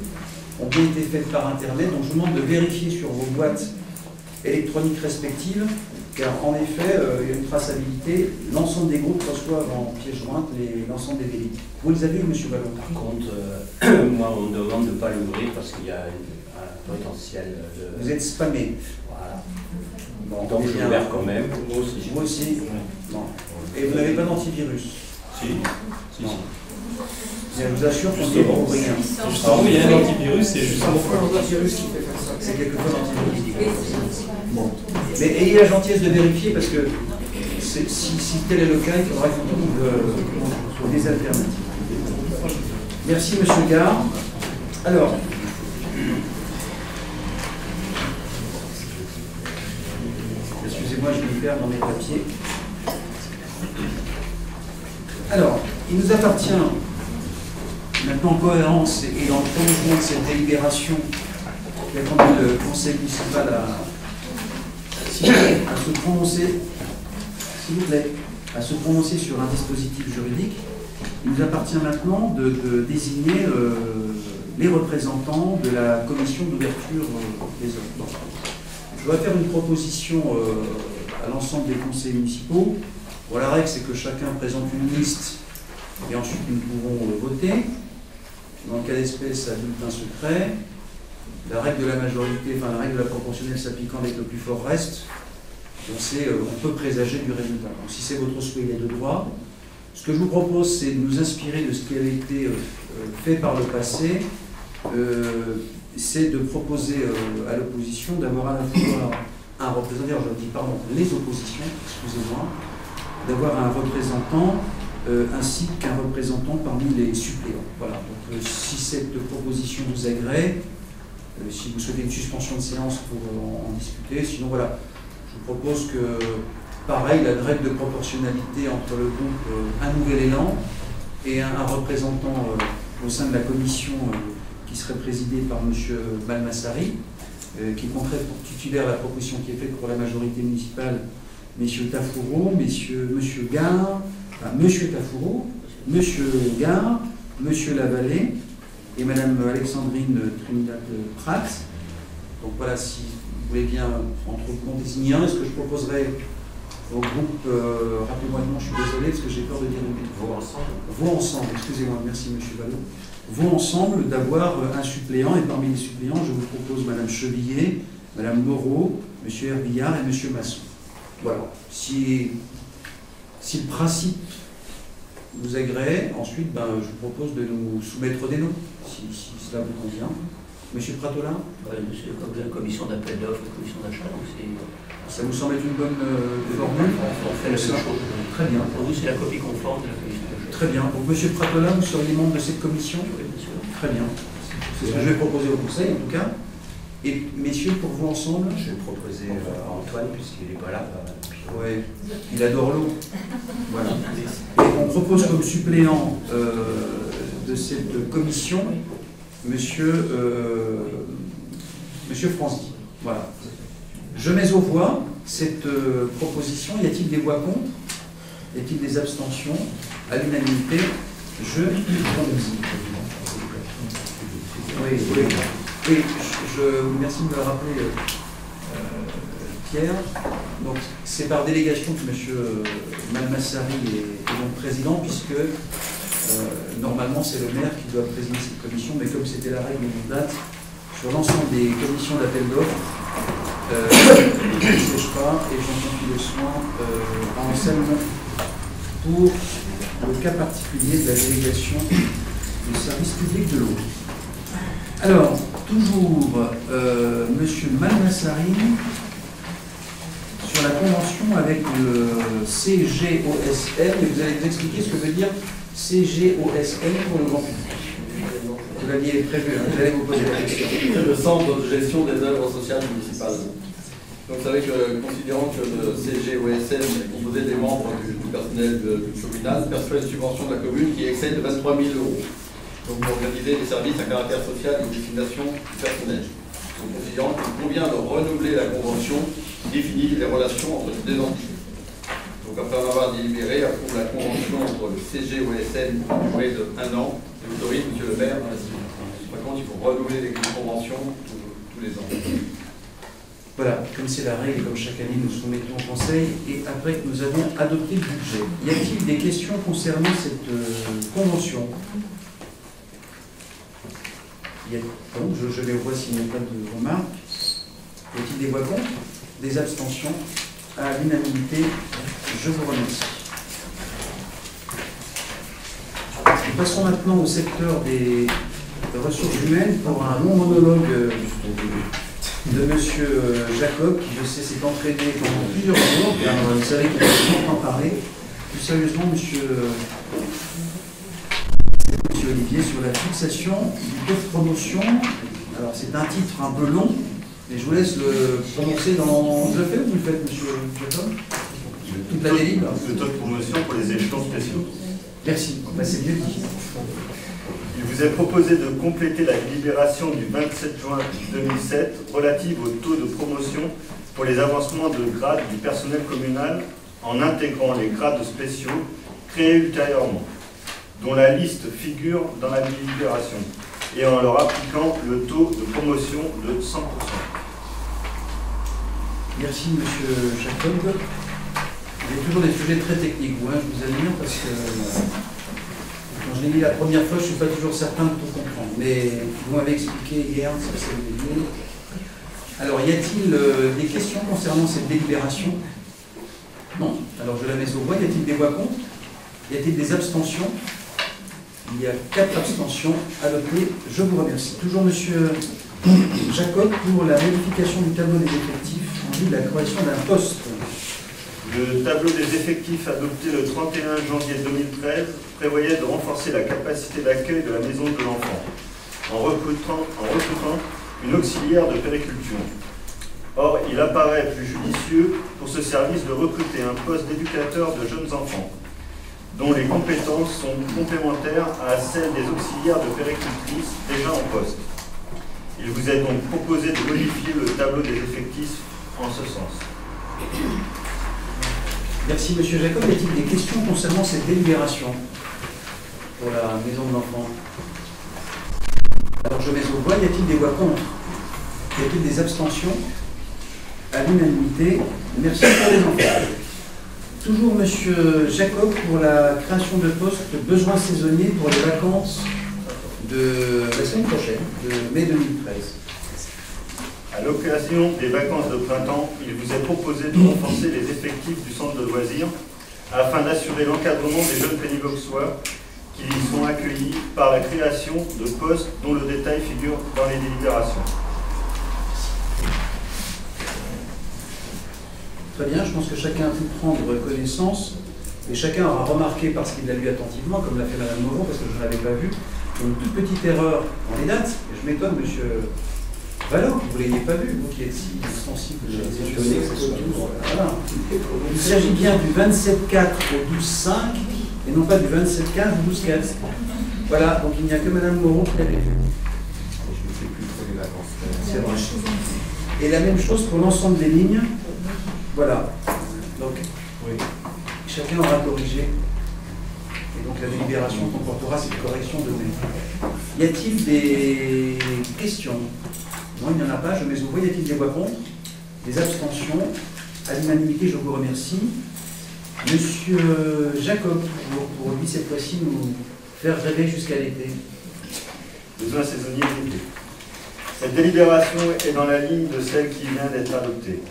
A: ont bien été faites par Internet, donc je vous demande de vérifier sur vos boîtes électroniques respectives, car en effet, il y a une traçabilité, l'ensemble des groupes reçoivent en pièce jointe l'ensemble des délits. Vous les avez eu, M. Ballon?
C: Par contre, moi, on me demande de ne pas l'ouvrir parce qu'il y a un potentiel de...
A: Vous êtes spammé.
C: Voilà.
A: Bon,
C: Donc je l'ouvre quand même.
A: Moi aussi. Moi aussi. Non. Et vous n'avez pas d'antivirus?
C: Si.
A: Non. Je vous assure qu'on ne peut pas ouvrir.
G: Justement, il y a un antivirus, c'est justement
D: l'antivirus qui fait faire ça.
A: C'est quelquefois l'antivirus. Bon. Mais ayez la gentillesse de vérifier parce que si tel est le cas, il faudra qu'on trouve des alternatives. Merci, M. Gard. Alors, excusez-moi, je me perds dans mes papiers. Alors, il nous appartient, maintenant en cohérence et dans le prolongement de cette délibération qui a conduit le conseil municipal à se prononcer, s'il vous plaît, à se prononcer sur un dispositif juridique, il nous appartient maintenant de désigner les représentants de la commission d'ouverture des œuvres. Bon. Je dois faire une proposition à l'ensemble des conseils municipaux. Bon, la règle, c'est que chacun présente une liste et ensuite nous pouvons voter. Dans le cas d'espèce, à bulletin secret. La règle de la majorité, enfin la règle de la proportionnelle s'appliquant avec le plus fort reste, on peut présager du résultat. Donc si c'est votre souhait, il y a deux droits. Ce que je vous propose, c'est de nous inspirer de ce qui avait été fait par le passé. C'est de proposer à l'opposition d'avoir à la fois un représentant, je dis pardon, les oppositions, excusez-moi, d'avoir un représentant ainsi qu'un représentant parmi les suppléants. Voilà, donc si cette proposition vous agrée, si vous souhaitez une suspension de séance pour en discuter, sinon voilà, je vous propose que, pareil, la règle de proportionnalité entre le groupe Un Nouvel Élan et un représentant au sein de la commission qui serait présidé par M. Malmassari, qui compterait pour titulaire la proposition qui est faite pour la majorité municipale, M. Tafouro, M. Gard, enfin, M. Tafouro, M. Gard, M. Lavallée et Mme Alexandrine Trinidad-Prat, Donc voilà, si vous voulez bien entre m'en désigner un, est-ce que je proposerais au groupe, rappelez-moi le nom, je suis désolé, parce que j'ai peur de dire une bêtise. Vaux ensemble, excusez-moi, merci monsieur Vallot. Vaux ensemble d'avoir un suppléant, et parmi les suppléants, je vous propose madame Chevillet, madame Moreau, monsieur Herbillard et monsieur Masson. Voilà. Si le principe vous agrée, ensuite, je vous propose de nous soumettre des noms, si cela vous convient. Monsieur Pratola?
B: C'est comme la commission d'appel d'offres, la commission d'achat, donc c'est...
A: Ça vous semble être une bonne formule?
B: On fait la même chose.
A: Très bien.
B: Pour nous, c'est la copie conforme de la commission d'achat.
A: Très bien. Donc, monsieur Pratola, vous seriez membre de cette commission?
B: Oui, bien sûr.
A: Très bien. C'est ce que je vais proposer au Conseil, en tout cas. Et messieurs, pour vous ensemble?
C: Je vais proposer Antoine, puisqu'il n'est pas là.
A: Oui, il adore l'eau. Voilà. Et on propose comme suppléant de cette commission monsieur Franzy. Voilà. Je mets aux voix cette proposition. Y a-t-il des voix contre? Y a-t-il des abstentions? À l'unanimité, je remercie. Oui, merci de me le rappeler, Pierre. Donc, c'est par délégation que M. Malmassari est donc président, puisque normalement c'est le maire qui doit présider cette commission, mais comme c'était la règle de date, sur l'ensemble des commissions d'appel d'offres, je ne siège pas et j'en confie le soin à Anselme pour le cas particulier de la délégation du service public de l'eau. Alors, toujours M. Malmassari sur la convention avec le CGOSL, et vous allez nous expliquer ce que veut dire CGOSL pour le grand public. Vous l'aviez prévu, hein, j'allais vous poser la question.
E: C'est le centre de gestion des œuvres sociales municipales. Donc vous savez que, considérant que le CGOSL est composé des membres du personnel du communal, perçoit une subvention de la commune qui excède 23 000 €. Donc pour organiser des services à caractère social et une destination du personnel. Donc considérant qu'il convient de renouveler la convention qui définit les relations entre les deux entités. Donc après en avoir délibéré, approuve la convention entre le CGOSL pour une durée de 1 an et autorise M. le maire dans la signature. Par contre, il faut renouveler les conventions tous les ans.
A: Voilà, comme c'est la règle, comme chaque année, nous soumettons au Conseil, et après que nous avons adopté le budget. Y a-t-il des questions concernant cette convention? Donc, je vais voir s'il n'y a pas de remarques. Y a-t-il des voix contre? Des abstentions? À l'unanimité, je vous remercie. Nous passons maintenant au secteur des ressources humaines pour un long monologue de M. Jacob, qui je sais s'est entraîné pendant plusieurs jours, car vous savez qu'il va en parler. Plus sérieusement, monsieur Olivier, sur la fixation du taux de promotion. Alors c'est un titre un peu long, mais je vous laisse le prononcer dans... Je le fais ou vous le faites, monsieur Jacob? Toute la délibère.
H: Le taux de promotion pour les échelons spéciaux.
A: Merci, c'est mieux dit.
H: Il vous est proposé de compléter la libération du 27 juin 2007 relative au taux de promotion pour les avancements de grade du personnel communal en intégrant les grades spéciaux créés ultérieurement, dont la liste figure dans la libération, et en leur appliquant le taux de promotion de 100%.
A: Merci, monsieur Jacob. Il y a toujours des sujets très techniques, je vous admire, parce que quand je l'ai mis la première fois, je ne suis pas toujours certain de tout comprendre. Mais vous m'avez expliqué hier, ça c'est le début. Alors, y a-t-il des questions concernant cette délibération? Non. Alors, je la mets aux voix. Y a-t-il des voix contre? Y a-t-il des abstentions? Il y a 4 abstentions adoptées. Je vous remercie. Toujours monsieur Jacob pour la modification du tableau des effectifs en vue de la création d'un poste.
H: Le tableau des effectifs adopté le 31 janvier 2013 prévoyait de renforcer la capacité d'accueil de la maison de l'enfant en recrutant une auxiliaire de périculture. Or, il apparaît plus judicieux pour ce service de recruter un poste d'éducateur de jeunes enfants, dont les compétences sont complémentaires à celles des auxiliaires de péricultrices déjà en poste. Il vous est donc proposé de modifier le tableau des effectifs en ce sens.
A: Merci, monsieur Jacob. Y a-t-il des questions concernant cette délibération pour la maison de l'enfant? Alors, je mets au voix. Y a-t-il des voix contre? Y a-t-il des abstentions? À l'unanimité. Merci pour les enfants. Toujours Monsieur Jacob pour la création de postes besoins saisonniers pour les vacances de la semaine prochaine, de mai 2013.
H: À l'occasion des vacances de printemps, il vous est proposé de renforcer les effectifs du centre de loisirs afin d'assurer l'encadrement des jeunes pénivauxois qui y sont accueillis par la création de postes dont le détail figure dans les délibérations.
A: Très bien, je pense que chacun a pu prendre connaissance et chacun aura remarqué parce qu'il l'a lu attentivement, comme l'a fait Madame Moreau, parce que je ne l'avais pas vu, une toute petite erreur dans les dates. Et je m'étonne, Monsieur Vallot, que vous ne l'ayez pas vu, vous qui êtes si sensible. Voilà. Il s'agit bien du 27-4 au 12-5 et non pas du 27-15 au 12-15. Voilà, donc il n'y a que Madame Moreau qui l'avait vu. C'est vrai. Et la même chose pour l'ensemble des lignes. Voilà. Donc, oui. Chacun aura corrigé. Et donc la délibération comportera cette correction de mai. Y a-t-il des questions? Non, il n'y en a pas. Je mets au voie. Y a-t-il des voix contre? Des abstentions? À l'unanimité, je vous remercie. Monsieur Jacob, pour lui cette fois-ci nous faire rêver jusqu'à l'été.
H: Besoin saisonnier limité. Cette délibération est dans la ligne de celle qui vient d'être adoptée,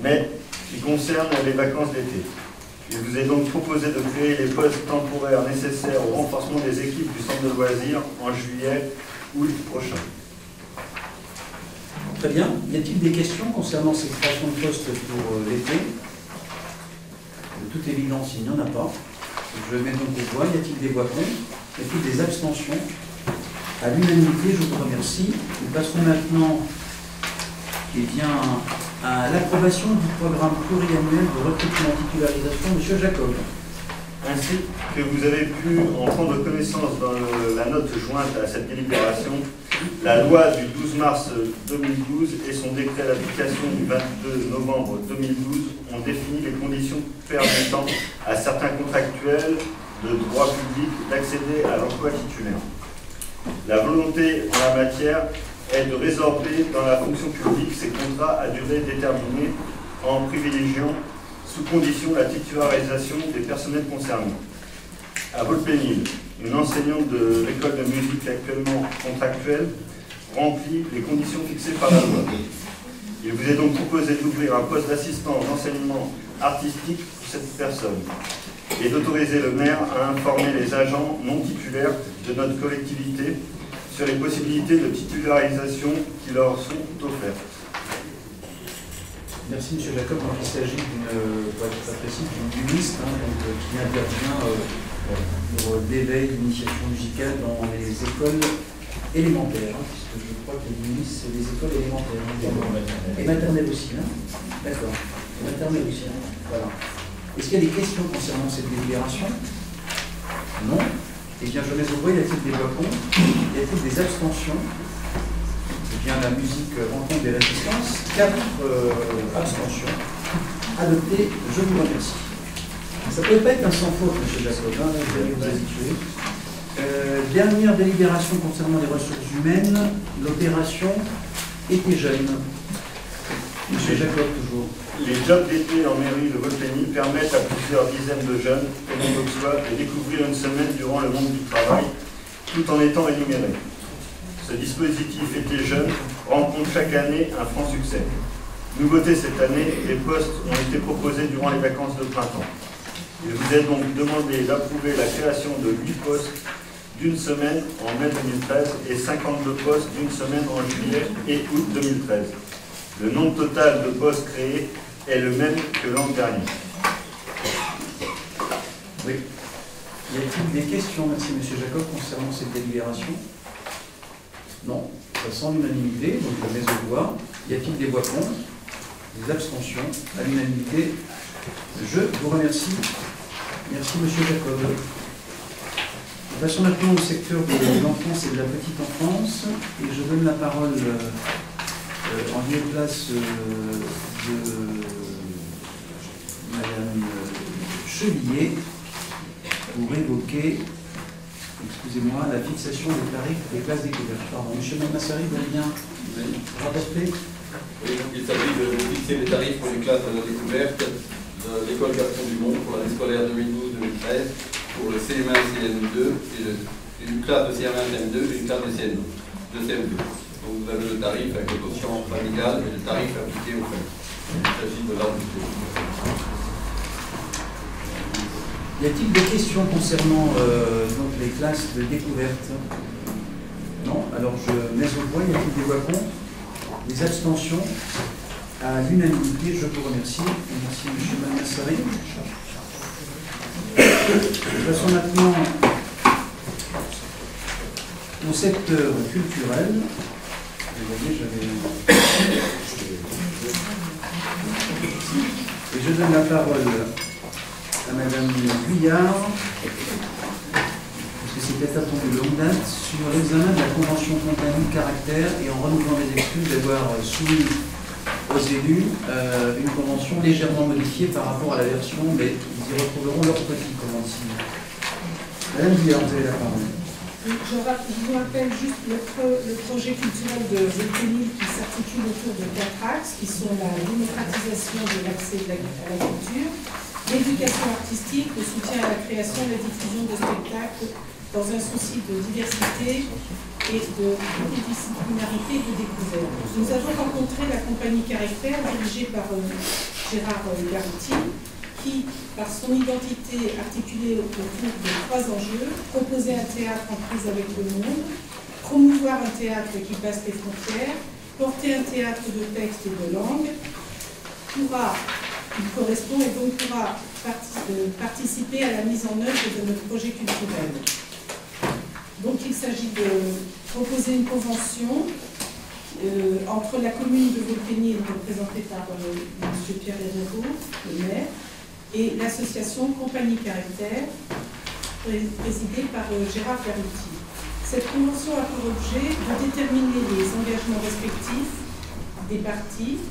H: mais qui concerne les vacances d'été. Il vous est donc proposé de créer les postes temporaires nécessaires au renforcement des équipes du centre de loisirs en juillet-août prochain.
A: Très bien. Y a-t-il des questions concernant ces créations de postes pour l'été? De toute évidence, il n'y en a pas. Je mets donc aux voix. Y a-t-il des voix contre? Y a-t-il des abstentions? À l'unanimité, je vous remercie. Nous passerons maintenant à l'approbation du programme pluriannuel de recrutement titularisation. Monsieur Jacob.
H: Ainsi que vous avez pu en prendre connaissance dans la note jointe à cette délibération, la loi du 12 mars 2012 et son décret d'application du 22 novembre 2012 ont défini les conditions permettant à certains contractuels de droit public d'accéder à l'emploi titulaire. La volonté en la matière est de résorber dans la fonction publique ces contrats à durée déterminée en privilégiant sous condition la titularisation des personnels concernés. À Volpénil, une enseignante de l'école de musique actuellement contractuelle remplit les conditions fixées par la loi. Il vous est donc proposé d'ouvrir un poste d'assistant d'enseignement artistique pour cette personne et d'autoriser le maire à informer les agents non titulaires de notre collectivité sur les possibilités de titularisation qui leur sont offertes.
A: Merci M. Jacob. Donc, il s'agit d'une liste qui intervient pour l'éveil, l'initiation musicale dans les écoles élémentaires, puisque je crois que les listes, c'est les écoles élémentaires. Et maternelles aussi, hein? D'accord. Et maternelles aussi. Hein? Voilà. Est-ce qu'il y a des questions concernant cette délibération? Non. Eh bien, je mets au voie. Y a-t-il des voix contre? Y a-t-il des abstentions? Eh bien, la musique rencontre des résistances. 4 abstentions. Adopté. Je vous remercie. Ça ne peut pas être un sans faute, M. Jacob. Vous allez vous habituer. Dernière délibération concernant les ressources humaines. L'opération Été jeune. M. Jacob, toujours.
H: Les jobs d'été en mairie de Volpénil permettent à plusieurs dizaines de jeunes pénivauxois de découvrir une semaine durant le monde du travail, tout en étant rémunérés. Ce dispositif Été jeune rencontre chaque année un franc succès. Nouveauté cette année, les postes ont été proposés durant les vacances de printemps. Il vous est donc demandé d'approuver la création de 8 postes d'une semaine en mai 2013 et 52 postes d'une semaine en juillet et août 2013. Le nombre total de postes créés est le même que l'an dernier.
A: Oui. Y a-t-il des questions, merci M. Jacob, concernant cette délibération? Non. Ça sent l'unanimité, donc je mets au voix. Y a-t-il des voix contre? Des abstentions? À l'unanimité, je vous remercie. Merci M. Jacob. Nous passons maintenant au secteur de l'enfance et de la petite enfance. Et je donne la parole en lieu et place de Madame Chevillier pour évoquer, excusez excusez-moi, la fixation des tarifs des classes découvertes. Pardon, M. Malmassari, vous allez bien rapporter?
E: Oui, donc il s'agit de fixer les tarifs pour les classes de la découverte de l'école Gaston Dumont pour l'année scolaire 2012-2013 pour le CM1 CM2 et une classe de CM1 CM2 et une classe de CM2. Donc vous avez le tarif avec le quotient familial et le tarif appliqué au fait. Il s'agit de l'ordre du jour.
A: Y a-t-il des questions concernant donc les classes de découverte? Non. Alors je mets au voie. Y a-t-il des voix contre? Des abstentions? À l'unanimité, je vous remercie. Merci M. Malmassari. Passons maintenant au secteur culturel. Vous voyez, et je donne la parole à Madame Guyard, parce que c'est peut-être attendu de longue date, sur l'examen de la convention compagnie caractère et en renouvelant les excuses d'avoir soumis aux élus une convention légèrement modifiée par rapport à la version, mais ils y retrouveront leur petit commandement. Madame Guyard, vous avez la parole.
I: Je vous rappelle juste le projet culturel de Volpénil qui s'articule autour de 4 axes, qui sont la démocratisation de l'accès à la culture, l'éducation artistique, le soutien à la création et la diffusion de spectacles dans un souci de diversité et de multidisciplinarité et de découverte. Nous avons rencontré la compagnie Caractère dirigée par Gérard Garouti, qui, par son identité articulée autour de 3 enjeux, proposer un théâtre en prise avec le monde, promouvoir un théâtre qui passe les frontières, porter un théâtre de texte et de langue, il correspond et donc pourra participer à la mise en œuvre de notre projet culturel. Donc il s'agit de proposer une convention entre la commune de Volpénil, représentée par M. Pierre Hérault, le maire, et l'association Compagnie Caractère, présidée par Gérard Garouti. Cette convention a pour objet de déterminer les engagements respectifs des parties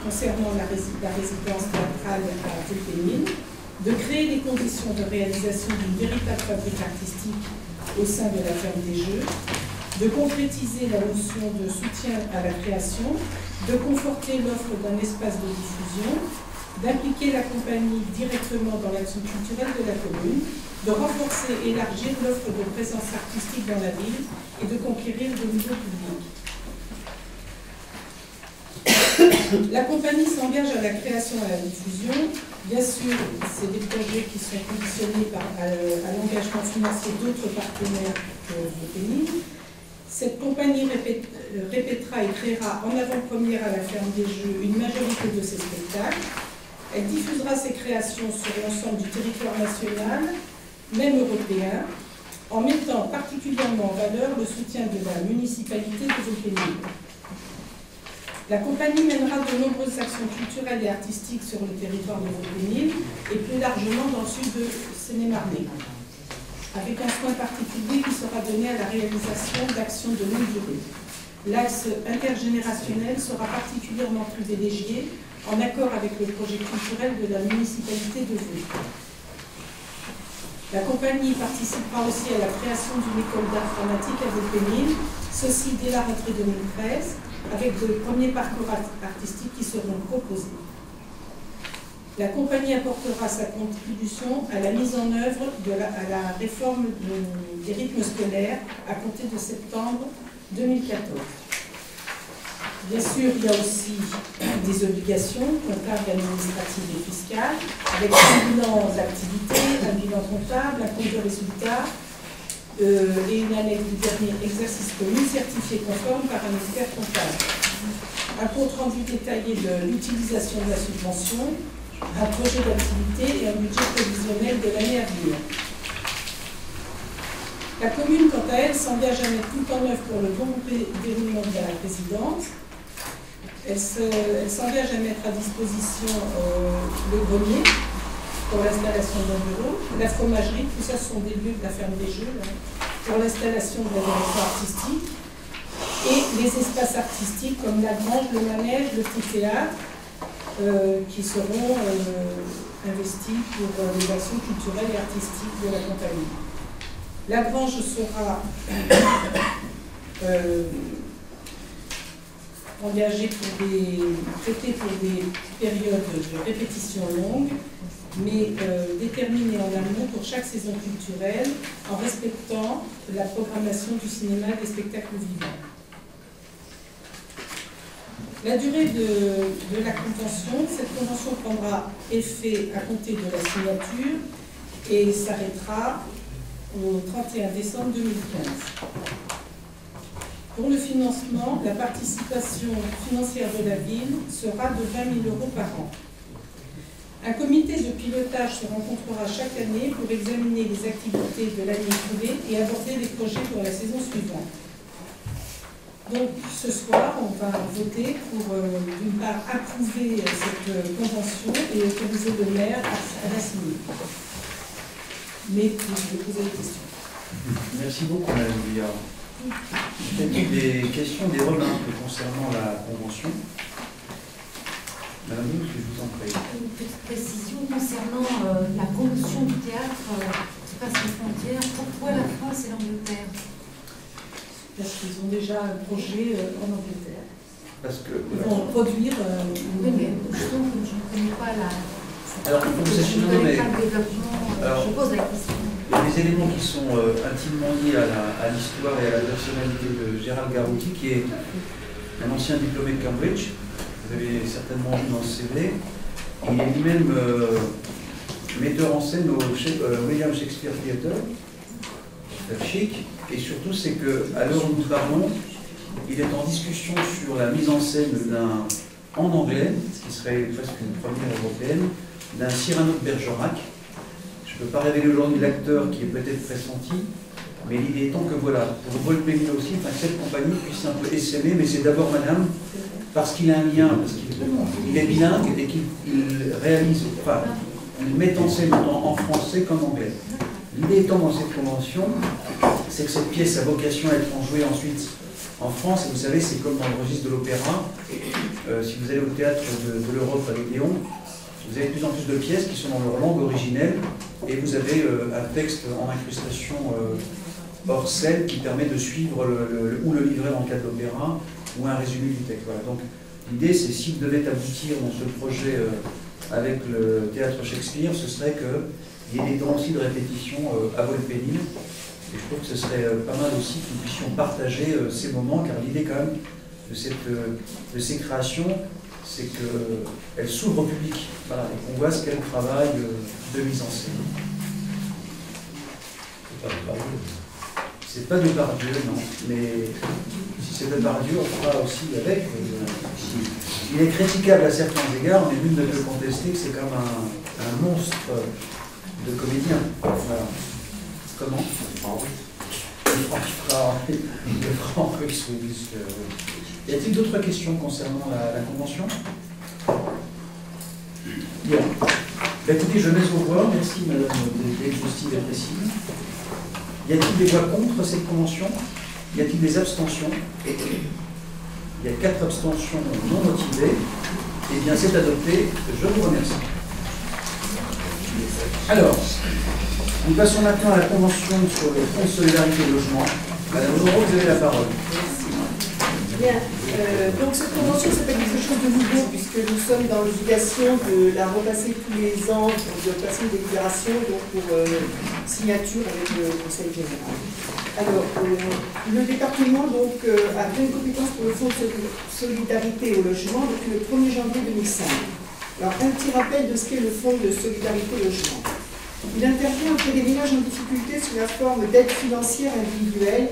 I: concernant la résidence théâtrale à Volpénil, de créer les conditions de réalisation d'une véritable fabrique artistique au sein de la ferme des Jeux, de concrétiser la notion de soutien à la création, de conforter l'offre d'un espace de diffusion, d'impliquer la compagnie directement dans l'action culturelle de la commune, de renforcer et élargir l'offre de présence artistique dans la ville et de conquérir de nouveaux publics. La compagnie s'engage à la création et à la diffusion. Bien sûr, c'est des projets qui sont conditionnés à l'engagement financier d'autres partenaires que Volpénil. Cette compagnie répétera et créera en avant-première à la ferme des Jeux une majorité de ses spectacles. Elle diffusera ses créations sur l'ensemble du territoire national, même européen, en mettant particulièrement en valeur le soutien de la municipalité de Volpénil. La compagnie mènera de nombreuses actions culturelles et artistiques sur le territoire de Volpénil et plus largement dans le sud de Seine-et-Marne, avec un soin particulier qui sera donné à la réalisation d'actions de longue durée. L'axe intergénérationnel sera particulièrement privilégié en accord avec le projet culturel de la municipalité de Vaux. La compagnie participera aussi à la création d'une école d'art dramatique à Volpénil, ceci dès la rentrée 2013, avec de premiers parcours artistiques qui seront proposés. La compagnie apportera sa contribution à la mise en œuvre à la réforme des rythmes scolaires à compter de septembre 2014. Bien sûr, il y a aussi des obligations comptables, administratives et fiscales, avec un bilan d'activité, un bilan comptable, un compte de résultats et une annexe du dernier exercice connu certifié conforme par un expert comptable. Un compte rendu détaillé de l'utilisation de la subvention, un projet d'activité et un budget prévisionnel de l'année à venir. La commune, quant à elle, s'engage à mettre tout en œuvre pour le bon déroulement de la résidence. Elle s'engage à mettre à disposition le grenier pour l'installation d'un bureau, la fromagerie, tout ça sont des lieux de la ferme des Jeux, là, pour l'installation de la direction artistique, et les espaces artistiques comme la grange, le manège, le petit théâtre, qui seront investis pour les actions culturelles et artistiques de la compagnie. La grange sera engagée traitée pour des périodes de répétition longue, mais déterminée en amont pour chaque saison culturelle, en respectant la programmation du cinéma et des spectacles vivants. La durée de la convention, cette convention prendra effet à compter de la signature et s'arrêtera au 31 décembre 2015. Pour le financement, la participation financière de la ville sera de 20 000 € par an. Un comité de pilotage se rencontrera chaque année pour examiner les activités de l'année écoulée et aborder les projets pour la saison suivante. Donc ce soir, on va voter pour, d'une part, approuver cette convention et autoriser le maire à la signer. Mais je vais poser des questions.
A: Merci beaucoup, Madame Bouillard. Y a-t-il des questions, des remarques concernant la convention? Madame Bouillard, je vous en prie.
J: Une petite précision concernant la promotion du théâtre qui passe les frontières. Pourquoi la France et l'Angleterre?
I: Parce qu'ils ont déjà un projet en Angleterre.
A: Parce que
I: ils vont produire.
J: Oui, mais justement, je ne connais pas la.
A: Alors, il faut que vous sachiez,
J: je pose la question.
A: Il y a des éléments qui sont intimement liés à l'histoire et à la personnalité de Gérald Garouti, qui est un ancien diplômé de Cambridge. Vous avez certainement vu dans le CV. Il est lui-même metteur en scène au William Shakespeare Theatre, chic. Et surtout, c'est qu'à l'heure où nous parlons, il est en discussion sur la mise en scène en anglais, ce qui serait presque une première européenne, d'un Cyrano de Bergerac. Je ne peux pas révéler aujourd'hui l'acteur qui est peut-être pressenti, mais l'idée étant que voilà, pour Volpémine aussi, enfin, cette compagnie puisse un peu essaimer, mais c'est d'abord madame, parce qu'il a un lien, parce qu'il est bilingue et qu'il réalise, enfin, il met en scène en français comme en anglais. L'idée étant dans cette convention, c'est que cette pièce a vocation à être jouée ensuite en France, et vous savez, c'est comme dans le registre de l'opéra. Si vous allez au théâtre de l'Europe à l'Odéon, vous avez de plus en plus de pièces qui sont dans leur langue originelle, et vous avez un texte en incrustation hors scène qui permet de suivre ou le livret dans le cas de l'opéra, ou un résumé du texte. Voilà. Donc l'idée, c'est s'il devait aboutir dans ce projet avec le théâtre Shakespeare, ce serait qu'il y ait des temps aussi de répétition à Volpénine. Et je trouve que ce serait pas mal aussi que nous puissions partager ces moments, car l'idée quand même de ces créations, c'est qu'elles s'ouvrent au public, voilà, et qu'on voit ce qu'elles travaillent de mise en scène. C'est pas de Bardieu, non, mais si c'est de Bardieu, on fera aussi avec. Il est critiquable à certains égards, mais nul ne peut contester que c'est comme un monstre de comédien. Voilà. Comment? Le franc russe, oui. Y a-t-il d'autres questions concernant la convention? Bien. Bah, écoutez, je laisse vous voir. Merci, madame, d'exhaustive et précise. Y a-t-il des voix contre cette convention? Y a-t-il des abstentions? Il y a 4 abstentions non motivées. Eh bien, c'est adopté. Je vous remercie. Alors, nous passons maintenant à la convention sur le Fonds de solidarité et logement. Madame Moreau, vous avez la parole.
K: Bien. Donc cette convention, c'est pas quelque chose de nouveau, puisque nous sommes dans l'obligation de la repasser tous les ans, de passer une délibération donc pour signature avec le Conseil général. Alors, le département donc, a pleine compétence pour le Fonds de solidarité au logement depuis le 1er janvier 2005. Alors, un petit rappel de ce qu'est le Fonds de solidarité au logement. Il intervient auprès des ménages en difficulté sous la forme d'aide financière individuelle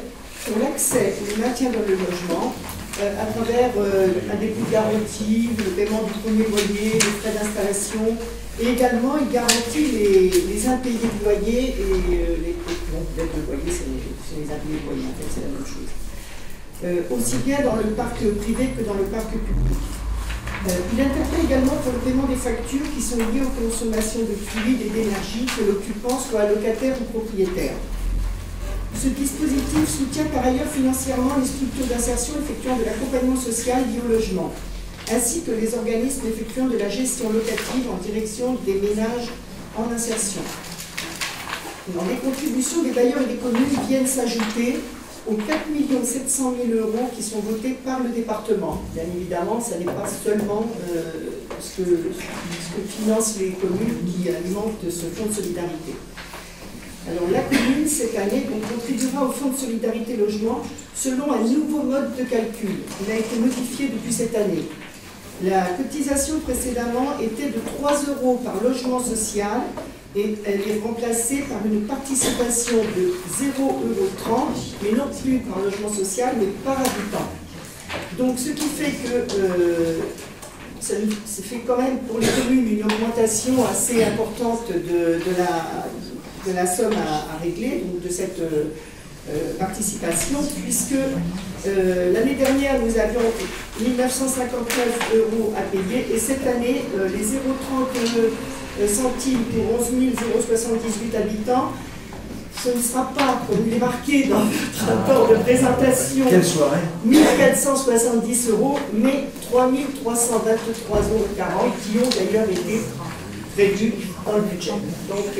K: pour l'accès ou le maintien dans le logement à travers un dépôt de garantie, le paiement du premier loyer, les frais d'installation, et également il garantit les impayés de loyer et les aides de loyer, c'est les impayés de loyer, en fait, c'est la même chose. Aussi bien dans le parc privé que dans le parc public. Il intervient également pour le paiement des factures qui sont liées aux consommations de fluides et d'énergie, que l'occupant soit locataire ou propriétaire. Ce dispositif soutient par ailleurs financièrement les structures d'insertion effectuant de l'accompagnement social lié au logement, ainsi que les organismes effectuant de la gestion locative en direction des ménages en insertion. Alors, les contributions des bailleurs et des communes viennent s'ajouter aux 4 700 000 € qui sont votés par le département. Bien évidemment, ça n'est pas seulement ce que financent les communes qui alimentent ce fonds de solidarité. Alors la commune, cette année, contribuera au fonds de solidarité logement selon un nouveau mode de calcul. Il a été modifié depuis cette année. La cotisation précédemment était de 3 € par logement social et elle est remplacée par une participation de 0,30 €, mais non plus par logement social, mais par habitant. Donc ce qui fait que ça fait quand même pour les communes une augmentation assez importante de la somme à régler, donc de cette participation, puisque l'année dernière nous avions 1 959 € à payer et cette année les 0,30 centimes pour 11 078 habitants, ce ne sera pas, comme il est marqué dans votre rapport de présentation, 1 470 €, mais 3 323,40 € qui ont d'ailleurs été prévus dans le budget. Donc,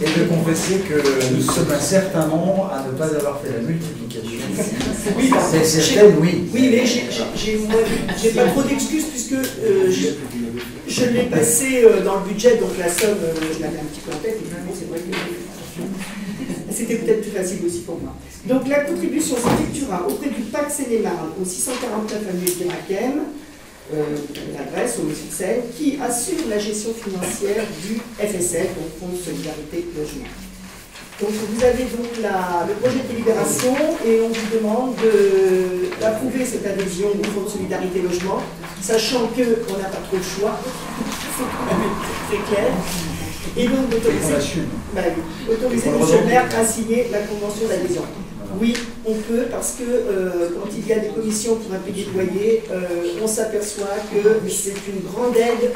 A: et de confesser que nous sommes un certain nombre à ne pas avoir fait la multiplication.
K: Oui,
A: c'est certain, oui.
K: Oui, mais j'ai pas trop d'excuses puisque je l'ai passé dans le budget, donc la somme, je l'avais un petit peu en tête, et finalement c'est vrai que c'était peut-être plus facile aussi pour moi. Donc la contribution s'effectuera auprès du PAC Seine-et-Marne au 649 avenue de Guéraquem, l'adresse au Monsieur de Seine, qui assure la gestion financière du FSL, donc Fonds de Solidarité Logement. Donc vous avez donc le projet de délibération et on vous demande d'approuver cette adhésion au Fonds de Solidarité Logement, sachant qu'on n'a pas trop le choix, c'est quand même très clair, et donc d'autoriser le maire à signer la convention d'adhésion. Oui, on peut, parce que quand il y a des commissions pour impayés de loyer, on s'aperçoit que c'est une grande aide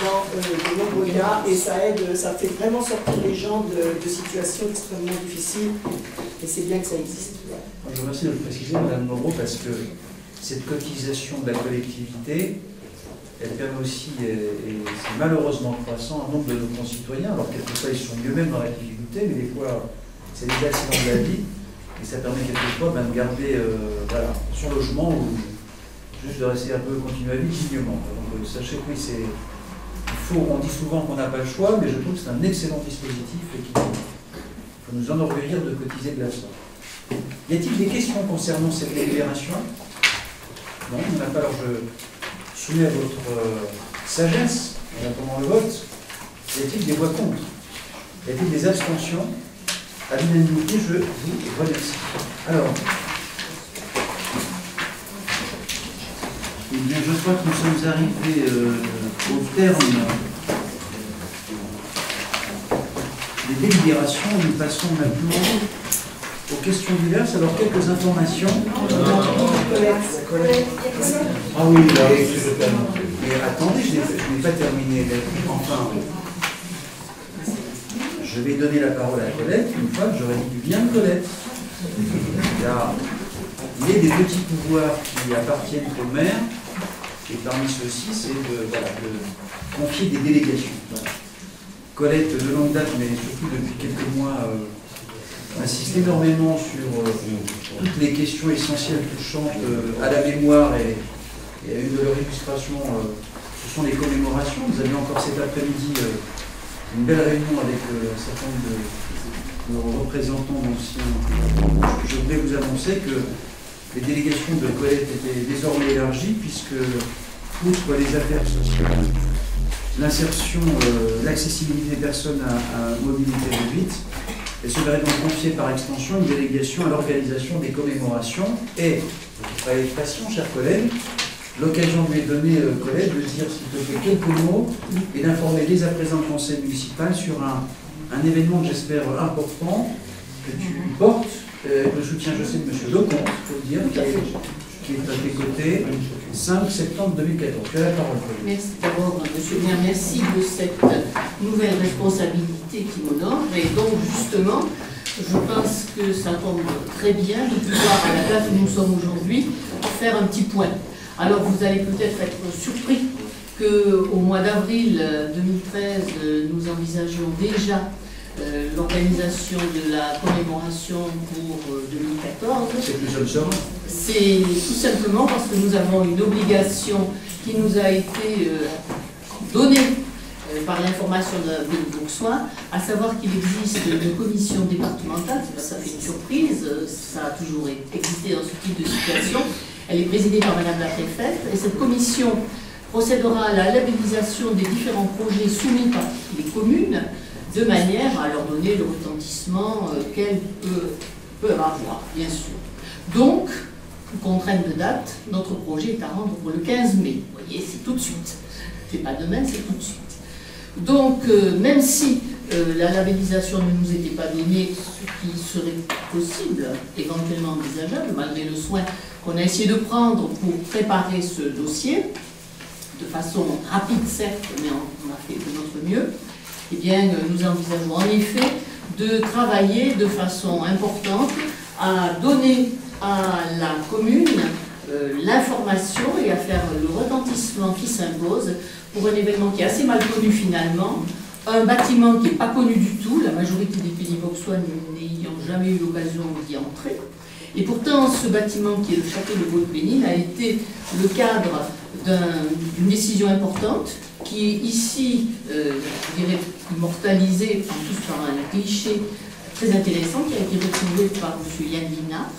K: dans de nombreux cas, et ça fait vraiment sortir les gens de situations extrêmement difficiles, et c'est bien que ça existe.
A: Je vous remercie de le préciser, Madame Moreau, parce que cette cotisation de la collectivité, elle permet aussi, et c'est malheureusement croissant, un nombre de nos concitoyens, alors quelquefois ils sont eux-mêmes dans la difficulté, mais des fois c'est des accidents de la vie, et ça permet quelquefois de garder son logement ou juste de rester un peu, continuer à vivre dignement. Donc sachez que oui, on dit souvent qu'on n'a pas le choix, mais je trouve que c'est un excellent dispositif et qu'il faut nous enorgueillir de cotiser de la sorte. Y a-t-il des questions concernant cette délibération? Non, il n'y en a pas. Alors je soumets à votre sagesse en attendant le vote. Y a-t-il des voix contre? Y a-t-il des abstentions? À l'unanimité, je vous remercie. Alors, eh bien, je crois que nous sommes arrivés au terme des délibérations. Nous passons maintenant aux questions diverses. Alors, quelques informations. Ah oui, là, mais attendez, je n'ai pas terminé. Enfin, je vais donner la parole à Colette une fois que j'aurai dit du bien de Colette. Il y a des petits pouvoirs qui appartiennent au maire, et parmi ceux-ci, c'est de confier des délégations. Voilà. Colette, de longue date, mais surtout depuis quelques mois, insiste énormément sur toutes les questions essentielles touchant à la mémoire et à une de leurs illustrations, ce sont les commémorations. Vous avez encore cet après-midi une belle réunion avec un certain nombre de représentants d'anciens. Je voudrais vous annoncer que les délégations de Colette étaient désormais élargies, puisque, outre les affaires sociales, l'insertion, l'accessibilité des personnes à mobilité réduite, elle se verrait donc confier par extension une délégation à l'organisation des commémorations et, par expression, chers collègues, l'occasion lui est donnée, Colette, de dire s'il te plaît quelques mots et d'informer dès à présent le conseil municipal sur un événement que j'espère important, que tu portes, le soutien, je sais, de M. Lecomte, il faut le dire, qui est à tes côtés, 5 septembre 2014. Tu as la parole.
L: Merci d'abord, monsieur le maire, merci de cette nouvelle responsabilité qui m'honore. Et donc, justement, je pense que ça tombe très bien de pouvoir, à la date où nous sommes aujourd'hui, faire un petit point. Alors, vous allez peut-être être surpris qu'au mois d'avril 2013, nous envisagions déjà l'organisation de la commémoration pour 2014.
A: C'est plus observant.
L: C'est tout simplement parce que nous avons une obligation qui nous a été donnée par l'information de Béni Bourgeois, à savoir qu'il existe une commission départementale, ça fait une surprise, ça a toujours existé dans ce type de situation. Elle est présidée par Madame la préfète, et cette commission procédera à la labellisation des différents projets soumis par les communes, de manière à leur donner le retentissement qu'elles peuvent avoir, bien sûr. Donc, contrainte de date, notre projet est à rendre pour le 15 mai. Vous voyez, c'est tout de suite. C'est pas demain, c'est tout de suite. Donc, même si la labellisation ne nous était pas donnée, ce qui serait possible, éventuellement envisageable, malgré le soin qu'on a essayé de prendre pour préparer ce dossier, de façon rapide certes, mais on a fait de notre mieux, eh bien, nous envisageons en effet de travailler de façon importante à donner à la commune l'information et à faire le retentissement qui s'impose pour un événement qui est assez mal connu finalement, un bâtiment qui n'est pas connu du tout, la majorité des pays bourgeois n'ayant jamais eu l'occasion d'y entrer. Et pourtant, ce bâtiment qui est le château de Vaux-de-Bénigne a été le cadre d'une décision importante qui est ici, je dirais, immortalisée en plus par un cliché très intéressant qui a été retrouvé par M. Yann Linard.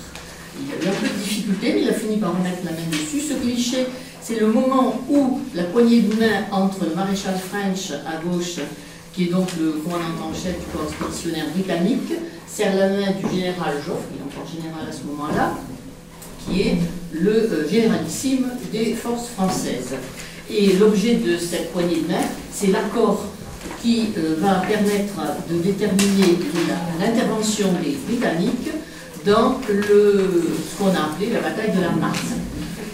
L: Il a eu un peu de difficulté, mais il a fini par remettre la main dessus. Ce cliché, c'est le moment où la poignée de main entre le maréchal French à gauche, qui est donc le commandant en chef du corps expéditionnaire britannique, serre la main du général Joffre, qui est encore général à ce moment-là, qui est le généralissime des forces françaises. Et l'objet de cette poignée de main, c'est l'accord qui va permettre de déterminer l'intervention des Britanniques dans ce qu'on a appelé la bataille de la Marne.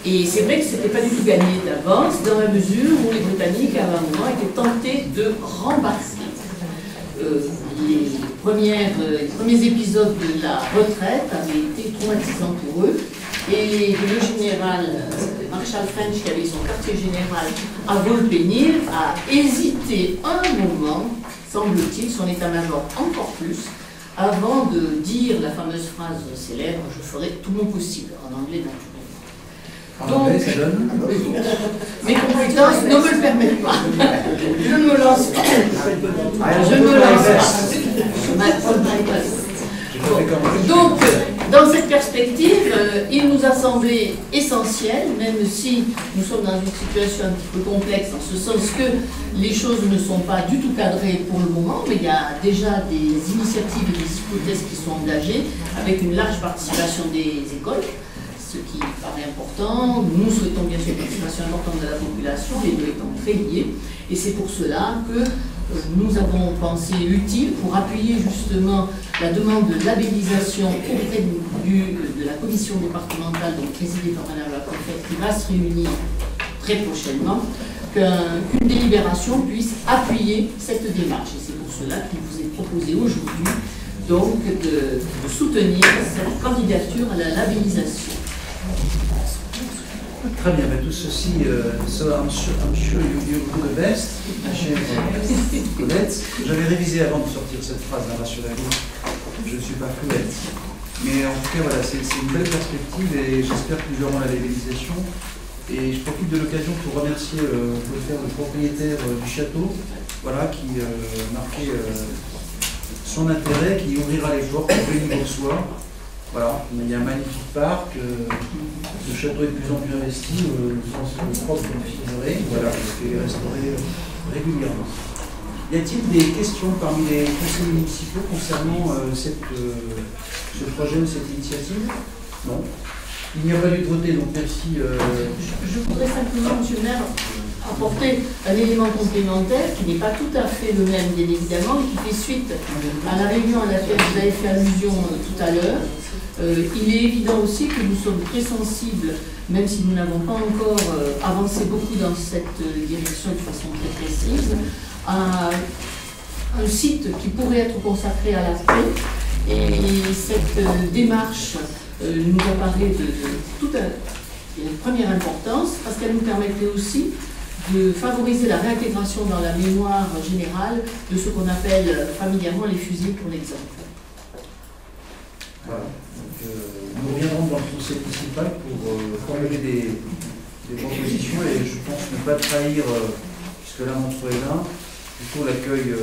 L: Et c'est vrai que ce n'était pas du tout gagné d'avance, dans la mesure où les Britanniques, à un moment, étaient tentés de rembarquer. Les premiers épisodes de la retraite avaient été traumatisants pour eux. Et le général Marshal French, qui avait son quartier général à Vaux-de-Bénigne, a hésité un moment, semble-t-il, son état-major encore plus, avant de dire la fameuse phrase célèbre « Je ferai tout mon possible », en anglais naturellement. Donc, mes compétences ne me le permettent pas. Je ne me lance pas. Je ne me lance pas. Donc, dans cette perspective, il nous a semblé essentiel, même si nous sommes dans une situation un petit peu complexe, en ce sens que les choses ne sont pas du tout cadrées pour le moment, mais il y a déjà des initiatives et des hypothèses qui sont engagées, avec une large participation des écoles, ce qui paraît important. Nous souhaitons bien sûr une participation importante de la population, les deux étant très liés, et c'est pour cela que nous avons pensé utile, pour appuyer justement la demande de labellisation auprès de la commission départementale, donc présidée par Madame la préfète, qui va se réunir très prochainement, qu'une délibération puisse appuyer cette démarche. Et c'est pour cela qu'il vous est proposé aujourd'hui donc de soutenir cette candidature à la labellisation.
A: Très bien, mais tout ceci, so I'm sure you do the best, ma chère Colette. J'avais révisé avant de sortir cette phrase, rassurez-vous, je ne suis pas fluette. Mais en tout cas, voilà, c'est une belle perspective et j'espère que nous aurons la labellisation. Et je profite de l'occasion pour remercier le propriétaire du château, voilà, qui marquait son intérêt, qui ouvrira les portes pour Béni Bourgeois. Voilà, il y a un magnifique parc, le château est de plus en plus investi, le sens propre configuré, voilà, il est restauré régulièrement. Y a-t-il des questions parmi les conseillers municipaux concernant ce projet ou cette initiative? Non. Il n'y a pas lieu de voter, donc merci.
L: Je voudrais simplement, M. le maire, apporter un élément complémentaire qui n'est pas tout à fait le même, bien évidemment, et qui fait suite à la réunion à laquelle vous avez fait allusion tout à l'heure. Il est évident aussi que nous sommes très sensibles, même si nous n'avons pas encore avancé beaucoup dans cette direction de façon très précise, à un site qui pourrait être consacré à la paix. Et cette démarche nous apparaît de toute une première importance, parce qu'elle nous permettrait aussi de favoriser la réintégration dans la mémoire générale de ce qu'on appelle familièrement les fusils pour l'exemple.
A: Voilà. Donc, nous reviendrons dans le conseil municipal pour formuler des propositions et je pense ne pas trahir, puisque là Montreux est là, plutôt l'accueil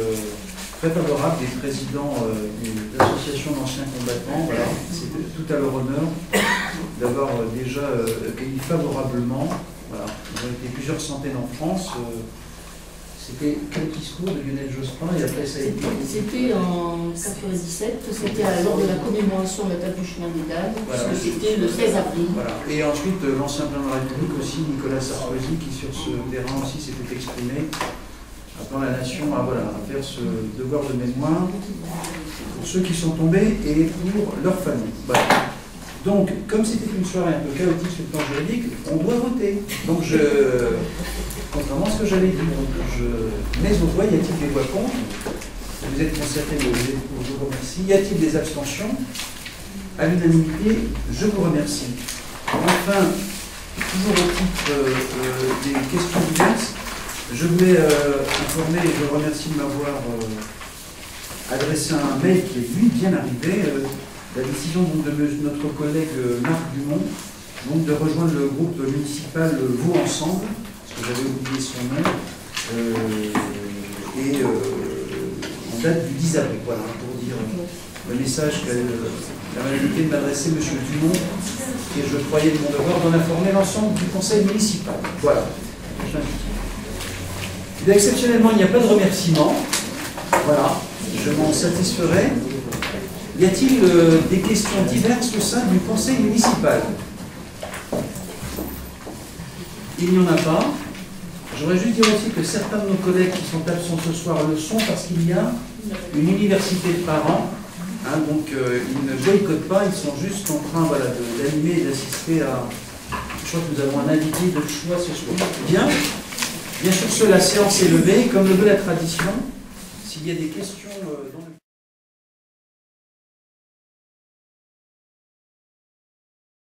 A: très favorable des présidents de l'association d'anciens combattants. Voilà. C'est tout à leur honneur d'avoir déjà accueilli favorablement. Voilà. Ils ont été plusieurs centaines en France. C'était quel discours de Lionel Jospin et après ça a été...
L: C'était en 97, c'était lors de la commémoration de la table du chemin des dames, voilà. C'était le 16 avril.
A: Voilà. Et ensuite, l'ancien président de la République aussi, Nicolas Sarkozy, qui sur ce terrain aussi s'était exprimé, appelant la nation à, voilà, à faire ce devoir de mémoire pour ceux qui sont tombés et pour leurs familles. Voilà. Donc, comme c'était une soirée un peu chaotique sur le plan juridique, on doit voter. Donc, contrairement à ce que j'avais dit, je mets aux voix, y a-t-il des voix contre? Vous êtes concertés, je vous remercie. Y a-t-il des abstentions? À l'unanimité, je vous remercie. Enfin, toujours au titre des questions diverses, je voulais informer et je remercie de m'avoir adressé un mail qui est lui bien arrivé. La décision donc, de notre collègue Marc Dumont donc, de rejoindre le groupe municipal Vaud Ensemble, parce que j'avais oublié son nom, en date du 10 avril, voilà, pour dire le message qu'elle a l'amabilité de m'adresser M. Dumont, et je croyais de mon devoir d'en informer l'ensemble du conseil municipal. Voilà. Et exceptionnellement, il n'y a pas de remerciement. Voilà, je m'en satisferai. Y a-t-il des questions diverses au sein du conseil municipal? Il n'y en a pas. J'aurais juste dire aussi que certains de nos collègues qui sont absents ce soir le sont parce qu'il y a une université de parents. Hein, donc ils ne boycottent pas, ils sont juste en train voilà, d'animer et d'assister à... Je crois que nous avons un invité de choix ce soir. Bien. Bien sûr, la séance est levée. Comme le veut la tradition, s'il y a des questions dans le...